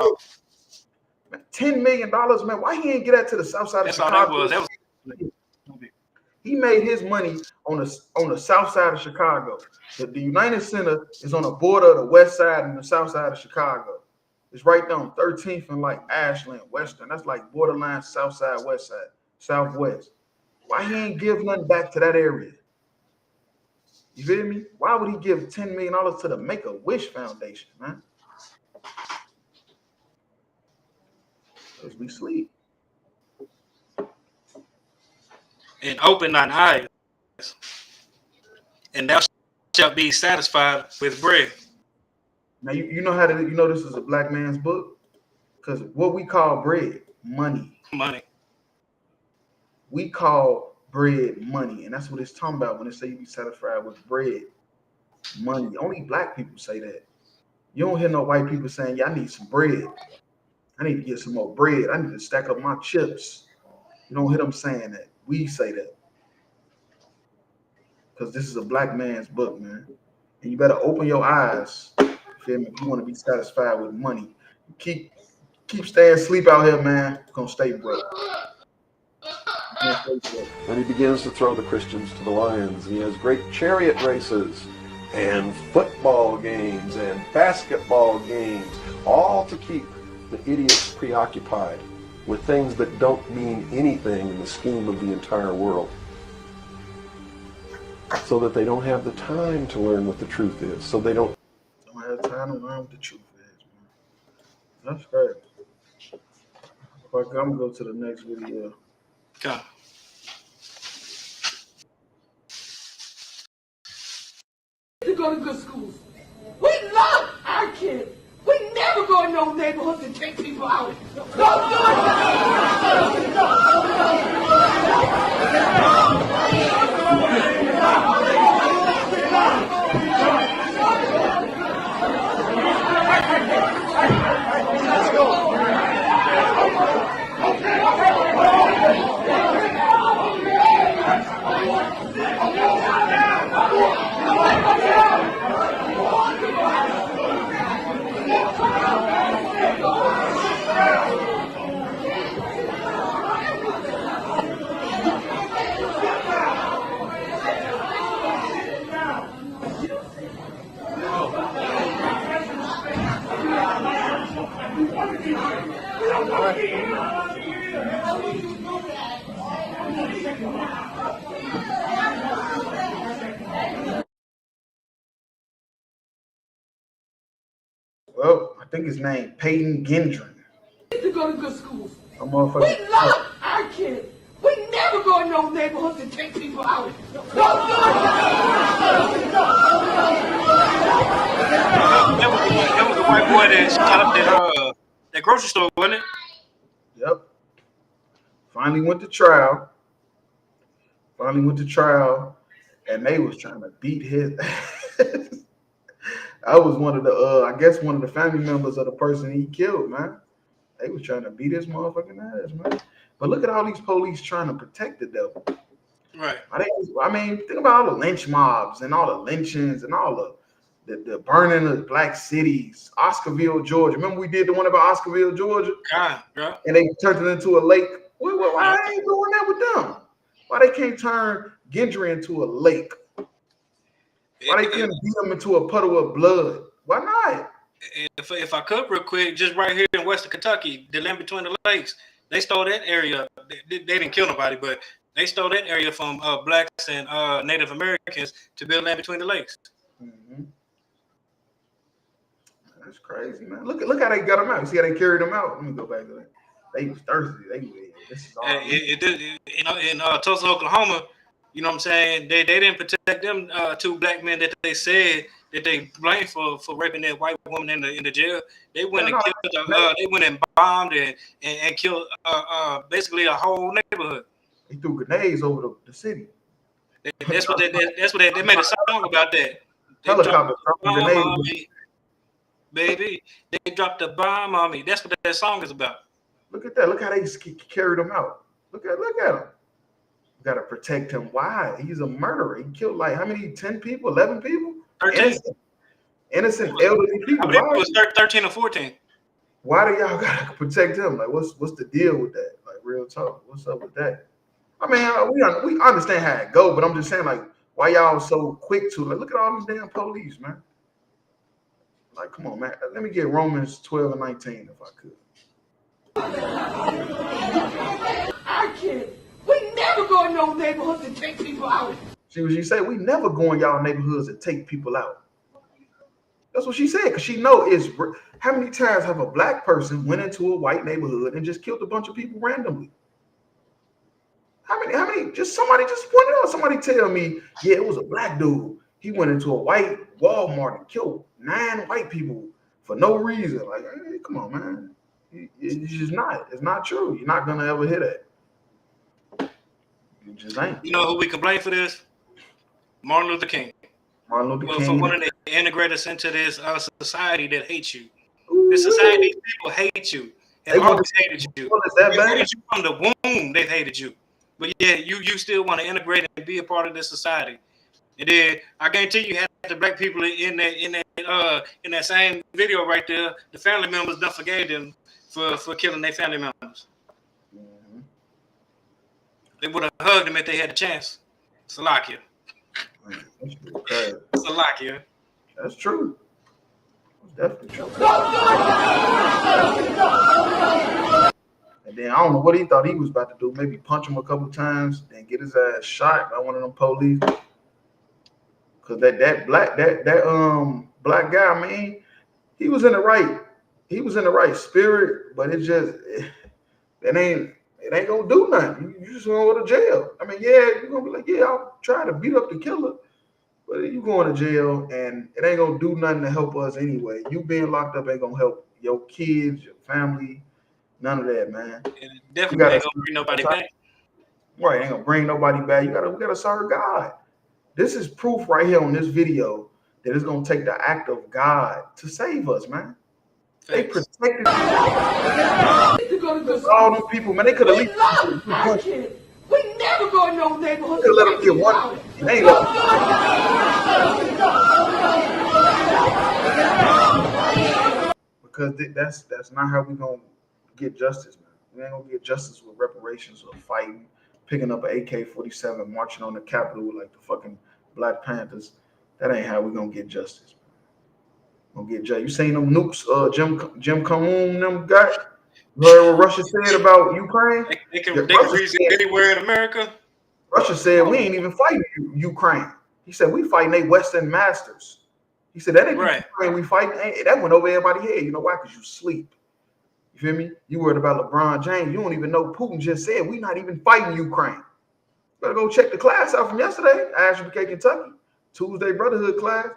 $10 million, man. Why he ain't get that to the south side of Chicago? That He made his money on the south side of Chicago. The United Center is on the border of the west side and the south side of Chicago. It's right down 13th and like Ashland, Western. That's like borderline south side, west side, southwest. Why he ain't give nothing back to that area? You feel me? Why would he give $10 million to the Make-A-Wish Foundation, man? Because we sleep. And open thine eyes, and thou shalt be satisfied with bread. Now you know how to this is a black man's book? Because what we call bread, money. Money. We call bread money, and that's what it's talking about when they say you be satisfied with bread, money. Only black people say that. You don't hear no white people saying, "Yeah, I need some bread. I need to get some more bread. I need to stack up my chips." You don't hear them saying that. We say that because this is a black man's book, man. And you better open your eyes. Feel me? If you want to be satisfied with money, keep staying asleep out here, man. You're gonna stay broke. And he begins to throw the Christians to the lions. He has great chariot races and football games and basketball games, all to keep the idiots preoccupied with things that don't mean anything in the scheme of the entire world, so that they don't have the time to learn what the truth is, so they don't have time to learn what the truth is, man. That's great. I'm gonna go to the next video. Okay. To go to good schools. We love our kids. We never go in no neighborhoods and take people out. Don't do Let's go. Well, I think his name Peyton Gendron. To go to good schools. We love our kids. We never go in no neighborhoods and take people out. Don't do That was the white boy that shot up that grocery store, wasn't it? Yep. Finally went to trial. And they was trying to beat his ass. I was one of the, I guess one of the family members of the person he killed, man. They was trying to beat his motherfucking ass, man. But look at all these police trying to protect the devil. Right. I mean, think about all the lynch mobs and all the lynchings and all the burning of black cities. Oscarville, Georgia. Remember we did the one about Oscarville, Georgia? Yeah. And they turned it into a lake. Why they ain't doing that with them? Why they can't turn Gendry into a lake? Why they couldn't beat him into a puddle of blood? Why not? If I could real quick, just right here in Western Kentucky, the land between the lakes, they stole that area. They didn't kill nobody, but they stole that area from blacks and Native Americans to build land between the lakes. Mm-hmm. That's crazy, man. Look how they got him out. You see how they carried him out? Let me go back to that. They was thirsty. This is all in Tulsa, Oklahoma, you know what I'm saying? They didn't protect them two black men that they said that they blamed for raping that white woman in the jail. They went and killed. They went and bombed and killed basically a whole neighborhood. They threw grenades over the city. That's what they made a song about that. Helicopter dropping grenades. Baby, they dropped a bomb on me. That's what that song is about. Look at that. Look how they carried him out. Look at him. We got to protect him. Why? He's a murderer. He killed like how many? 10 people? 11 people? 13. Innocent elderly people. I believe it was 13 or 14. Why do y'all got to protect him? Like, what's the deal with that? Like, real talk. What's up with that? I mean, we understand how it go, but I'm just saying, like, why y'all so quick to like look at all these damn police, man? Like, come on, man. Let me get Romans 12 and 19 if I could. Our kids, we never go in those neighborhoods and take people out. See what she said? We never go in y'all neighborhoods and take people out. That's what she said, because she know is how many times have a black person went into a white neighborhood and just killed a bunch of people randomly? How many, just somebody just pointed out, somebody tell me, yeah, it was a black dude. He went into a white Walmart and killed 9 white people for no reason. Like, hey, come on, man. It's just not. It's not true. You're not gonna ever hear that. You just ain't. You know who we can blame for this? Martin Luther King. Martin Luther King. For wanting to integrate us into this society that hates you. This society, these people hate you. They always hated you. They hated you from the womb. They hated you. But yeah, you still want to integrate and be a part of this society. And then I guarantee you, had the black people in that same video right there, the family members done forgave them for killing their family members. Mm-hmm. They would have hugged them if they had the chance. Salakia. Salakia. That's true. That's definitely true. And then I don't know what he thought he was about to do. Maybe punch him a couple times and get his ass shot by one of them police. Cause that black guy, man, he was in the right spirit, but it ain't gonna do nothing. You just gonna go to jail. I mean, yeah, you're gonna be like, yeah, I'll try to beat up the killer, but you going to jail and it ain't gonna do nothing to help us anyway. You being locked up ain't gonna help your kids, your family, none of that, man. And definitely ain't gonna bring nobody back. Right, ain't gonna bring nobody back. We gotta serve God. This is proof right here on this video that it's gonna take the act of God to save us, man. They protected all them people, man. They could have least. We never go in those neighborhoods. Could let them get one. They ain't because that's not how we gonna get justice, man. We ain't gonna get justice with reparations or fighting, picking up an AK-47, marching on the Capitol like the fucking Black Panthers. That ain't how we gonna get justice, man. Gonna get justice. You seen them nukes, Jim Kamoon, them got? You heard what Russia said about Ukraine? They can reason anywhere in America. Russia said we ain't even fighting Ukraine. He said we fighting they Western masters. He said that ain't right. Ukraine we fighting. That went over everybody's head. You know why? Because you sleep. You feel me? You worried about LeBron James. You don't even know Putin just said we not even fighting Ukraine. Better go check the class out from yesterday. ISBK Kentucky, Tuesday Brotherhood class.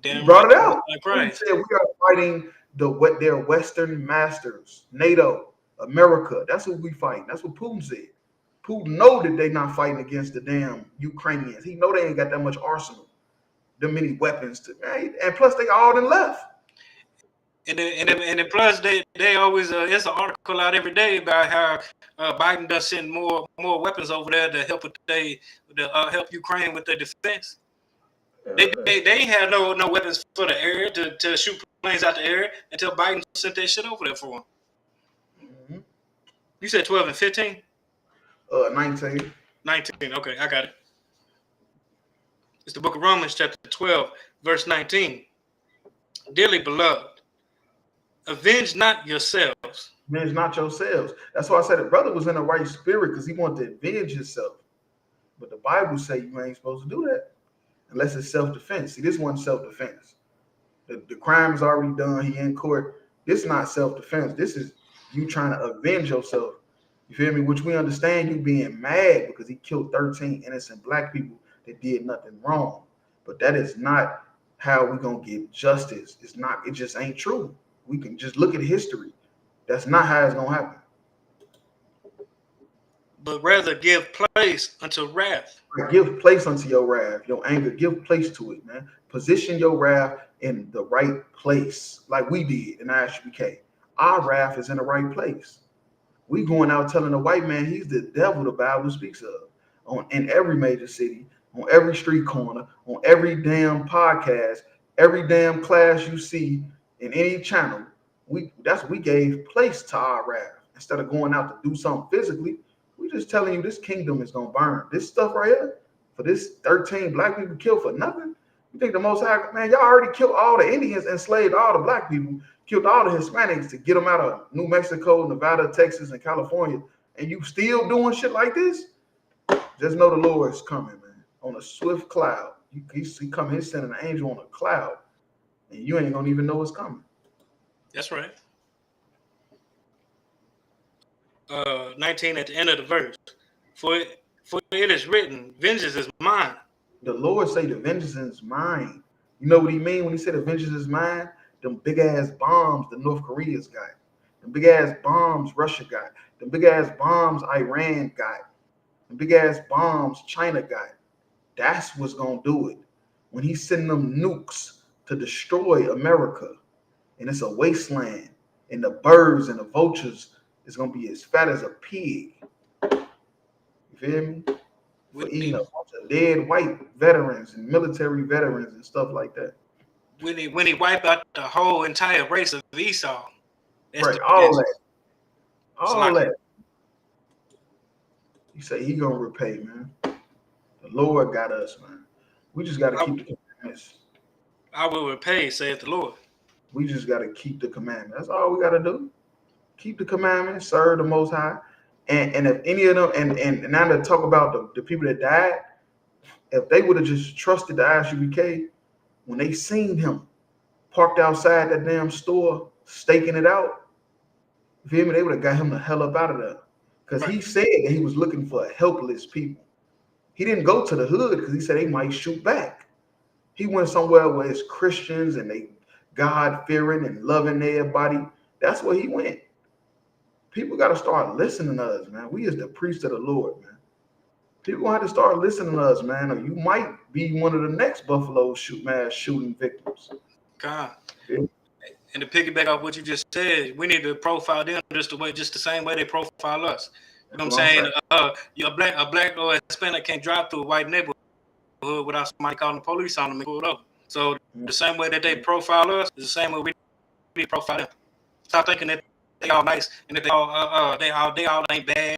He brought it out. He said we are fighting their Western masters, NATO, America. That's what we fighting. That's what Putin said. Putin know that they not fighting against the damn Ukrainians. He know they ain't got that much arsenal, that many weapons to, man. And plus they all done left. And then plus they always it's an article out every day about how Biden does send more weapons over there to help with help Ukraine with their defense. They ain't had no weapons for the air to shoot planes out the air until Biden sent that shit over there for them. Mm-hmm. You said 12 and 15? 19. 19. Okay, I got it. It's the book of Romans, chapter 12, verse 19. Dearly beloved, avenge not yourselves. Avenge not yourselves. That's why I said the brother was in the right spirit because he wanted to avenge himself. But the Bible say you ain't supposed to do that unless it's self-defense. See, this wasn't self-defense. The crime is already done. He in court. This is not self-defense. This is you trying to avenge yourself. You feel me? Which we understand you being mad because he killed 13 innocent black people that did nothing wrong. But that is not how we're going to get justice. It's not. It just ain't true. We can just look at history. That's not how it's going to happen. But rather give place unto wrath. Give place unto your wrath, your anger. Give place to it, man. Position your wrath in the right place like we did in ISBK. Our wrath is in the right place. We going out telling the white man he's the devil the Bible speaks of in every major city, on every street corner, on every damn podcast, every damn class you see in any channel. We gave place to our wrath. Instead of going out to do something physically, we just telling you this kingdom is gonna burn. This stuff right here, for this 13 black people killed for nothing. You think the Most High, man, y'all already killed all the Indians, enslaved all the black people, killed all the Hispanics to get them out of New Mexico, Nevada, Texas, and California, and you still doing shit like this? Just know the Lord is coming, man, on a swift cloud. He coming, he's sending an angel on a cloud, and you ain't gonna even know it's coming. That's right. 19 at the end of the verse. For it is written, vengeance is mine. The Lord say the vengeance is mine. You know what he mean when he said the vengeance is mine? Them big ass bombs the North Koreans got. Them big ass bombs Russia got. Them big ass bombs Iran got. Them big ass bombs China got. That's what's gonna do it. When he send them nukes to destroy America, and it's a wasteland, and the birds and the vultures is gonna be as fat as a pig. You feel me? For eating a bunch of dead white veterans and military veterans and stuff like that. When he wiped out the whole entire race of Esau. Right, all that. All that. He say he gonna repay, man. The Lord got us, man. We just gotta keep the commandments. I will repay, saith the Lord. We just gotta keep the commandments. That's all we gotta do. Keep the commandments, serve the Most High. And if any of them, and now to talk about the people that died, if they would have just trusted the ISUBK, when they seen him parked outside that damn store, staking it out, you feel me? They would have got him the hell up out of there. Because he said that he was looking for helpless people. He didn't go to the hood because he said they might shoot back. He went somewhere where it's Christians and they God-fearing and loving everybody. That's where he went. People got to start listening to us, man. We is the priest of the Lord, man. People have to start listening to us, man, or you might be one of the next Buffalo mass shooting victims. God. Yeah. And to piggyback off what you just said, we need to profile them just the same way they profile us. You know what I'm saying? A black or Hispanic can't drive through a white neighborhood without somebody calling the police on them and pull it over. So the same way that they profile us is the same way we need to profile them. Stop thinking that they all nice and that they all ain't bad,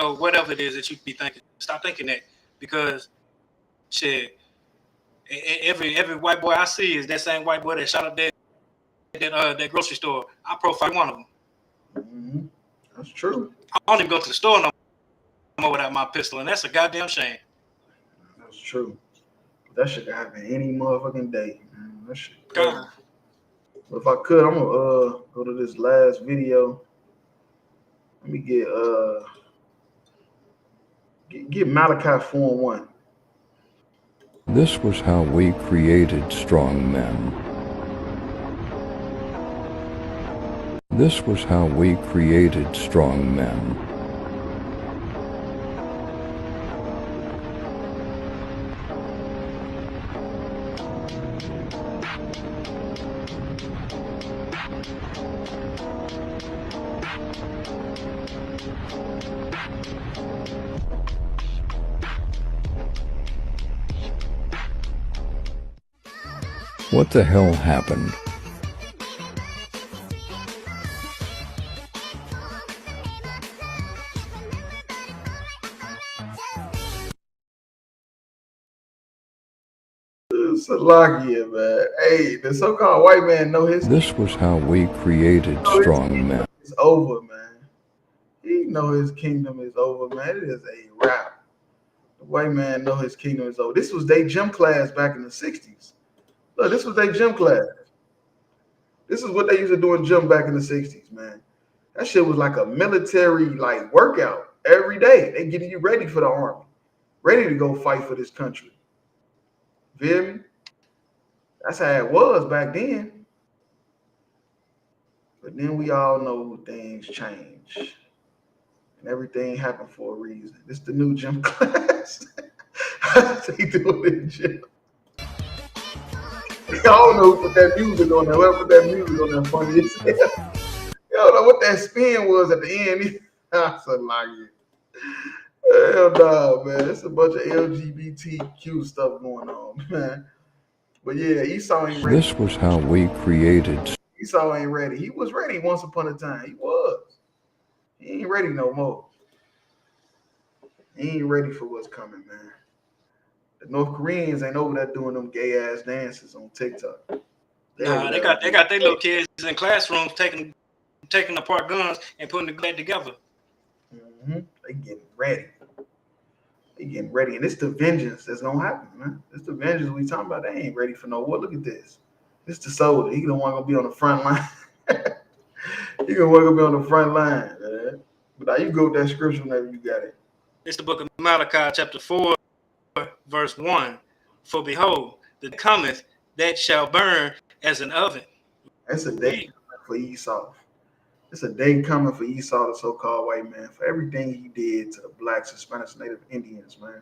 or whatever it is that you be thinking. Stop thinking that, because shit, every white boy I see is that same white boy that shot up that grocery store. I profile one of them. Mm-hmm. That's true. I don't even go to the store no more without my pistol, and that's a goddamn shame. That's true. That shit can happen any motherfucking day, man. That shit. But if I could, I'm gonna go to this last video. Let me get Malachi 4:1. This was how we created strong men. This was how we created strong men. What the hell happened? Salakia, man. Hey, the so-called white man know his. This was how we created strong men. It's over, man. He know his kingdom is over, man. It is a wrap. The white man know his kingdom is over. This was their gym class back in the 60s. Look, this was their gym class. This is what they used to do in gym back in the 60s, man. That shit was like a military workout every day. They getting you ready for the army, ready to go fight for this country. Feel me? That's how it was back then. But then we all know things change. And everything happened for a reason. This is the new gym class. How they do it in gym? I don't know who put that music on there. Whoever put that music on there funny as hell. I don't know what that spin was at the end. I said, like it. Hell no, man. It's a bunch of LGBTQ stuff going on, man. But yeah, Esau ain't ready. This was how we created. Esau ain't ready. He was ready once upon a time. He was. He ain't ready no more. He ain't ready for what's coming, man. The North Koreans ain't over there doing them gay ass dances on TikTok. Nah, they got their little kids in classrooms taking apart guns and putting the gun together. Mm-hmm. They getting ready. And it's the vengeance that's gonna happen, man. It's the vengeance we talking about. They ain't ready for no war. Look at this. It's the soldier. He don't want to be on the front line. He gonna want to be on the front line, man. But now you go with that scripture whenever you got it. It's the book of Malachi, chapter 4, verse 1. For behold, the cometh that shall burn as an oven. That's a day for Esau. It's a day coming for Esau, the so-called white man, for everything he did to the blacks, Hispanics, Native Indians, man.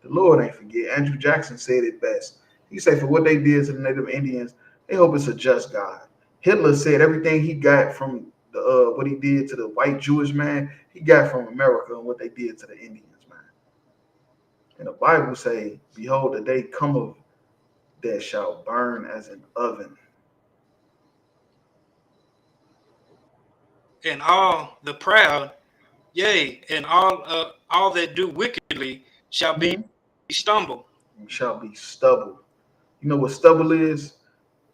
The Lord ain't forget. Andrew Jackson said it best. He said, for what they did to the Native Indians, they hope it's a just God. Hitler said everything he got from the what he did to the white Jewish man, he got from America and what they did to the Indians, man. And the Bible say, behold, the day cometh that shall burn as an oven. And all the proud, yea, and all that do wickedly shall be stumbled. You shall be stubble. You know what stubble is?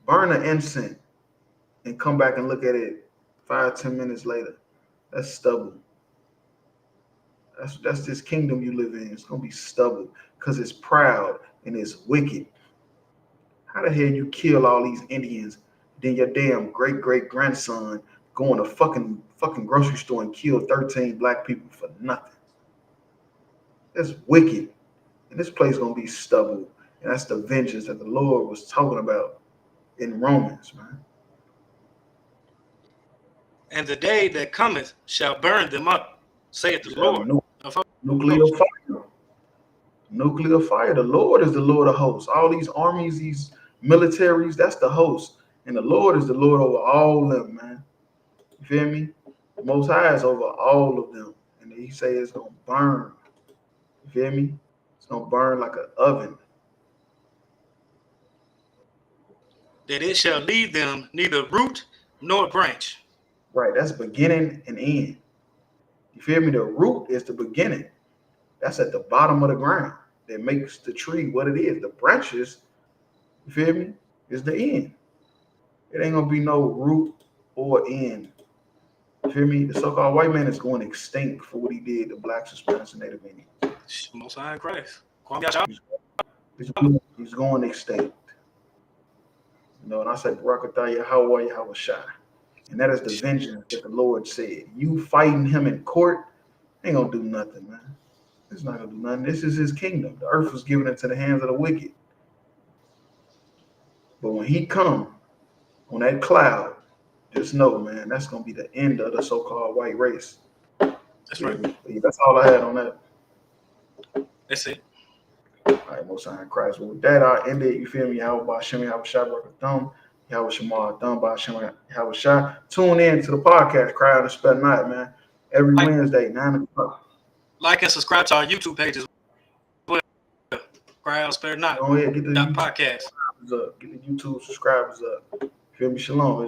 Burn an incense and come back and look at it 5-10 minutes later. That's stubble. That's this kingdom you live in. It's gonna be stubble because it's proud and it's wicked. How the hell you kill all these Indians? Then your damn great grandson go in a fucking grocery store and kill 13 black people for nothing. That's wicked. And this place gonna be stubble. And that's the vengeance that the Lord was talking about in Romans, man. And the day that cometh shall burn them up, saith the Lord. Nuclear fire. Nuclear fire. The Lord is the Lord of hosts. All these armies, these militaries, that's the host. And the Lord is the Lord over all of them, man. You feel me? The Most High is over all of them. And he say it's going to burn. You feel me? It's going to burn like an oven. That it shall leave them neither root nor branch. Right, that's beginning and end. You feel me? The root is the beginning. That's at the bottom of the ground that makes the tree what it is. The branches, you feel me, is the end. It ain't gonna be no root or end. You feel me? The so-called white man is going extinct for what he did to blacks, Hispanics, and Native Indians. Most High in Christ. He's going extinct. You know, and I said, Barakatah, how are you, how was shot? And that is the vengeance that the Lord said. You fighting him in court ain't gonna do nothing, man. It's not gonna do nothing. This is his kingdom. The earth was given into the hands of the wicked. But when he come on that cloud, just know, man, that's gonna be the end of the so-called white race. That's right. That's all I had on that. That's it. All right, Most High in Christ. Well, with that, I end it. You feel me? How about Shimmy? How shot Rock a thumb? How was Shamar done by Shimmy? How shot? Tune in to the podcast, Cry Out and Spell Night, man. Every Wednesday, 9 o'clock. Like and subscribe to our YouTube page as well. Cry Out Spare Not. Go ahead, get the podcast. Get the YouTube subscribers up. Feel me? Shalom.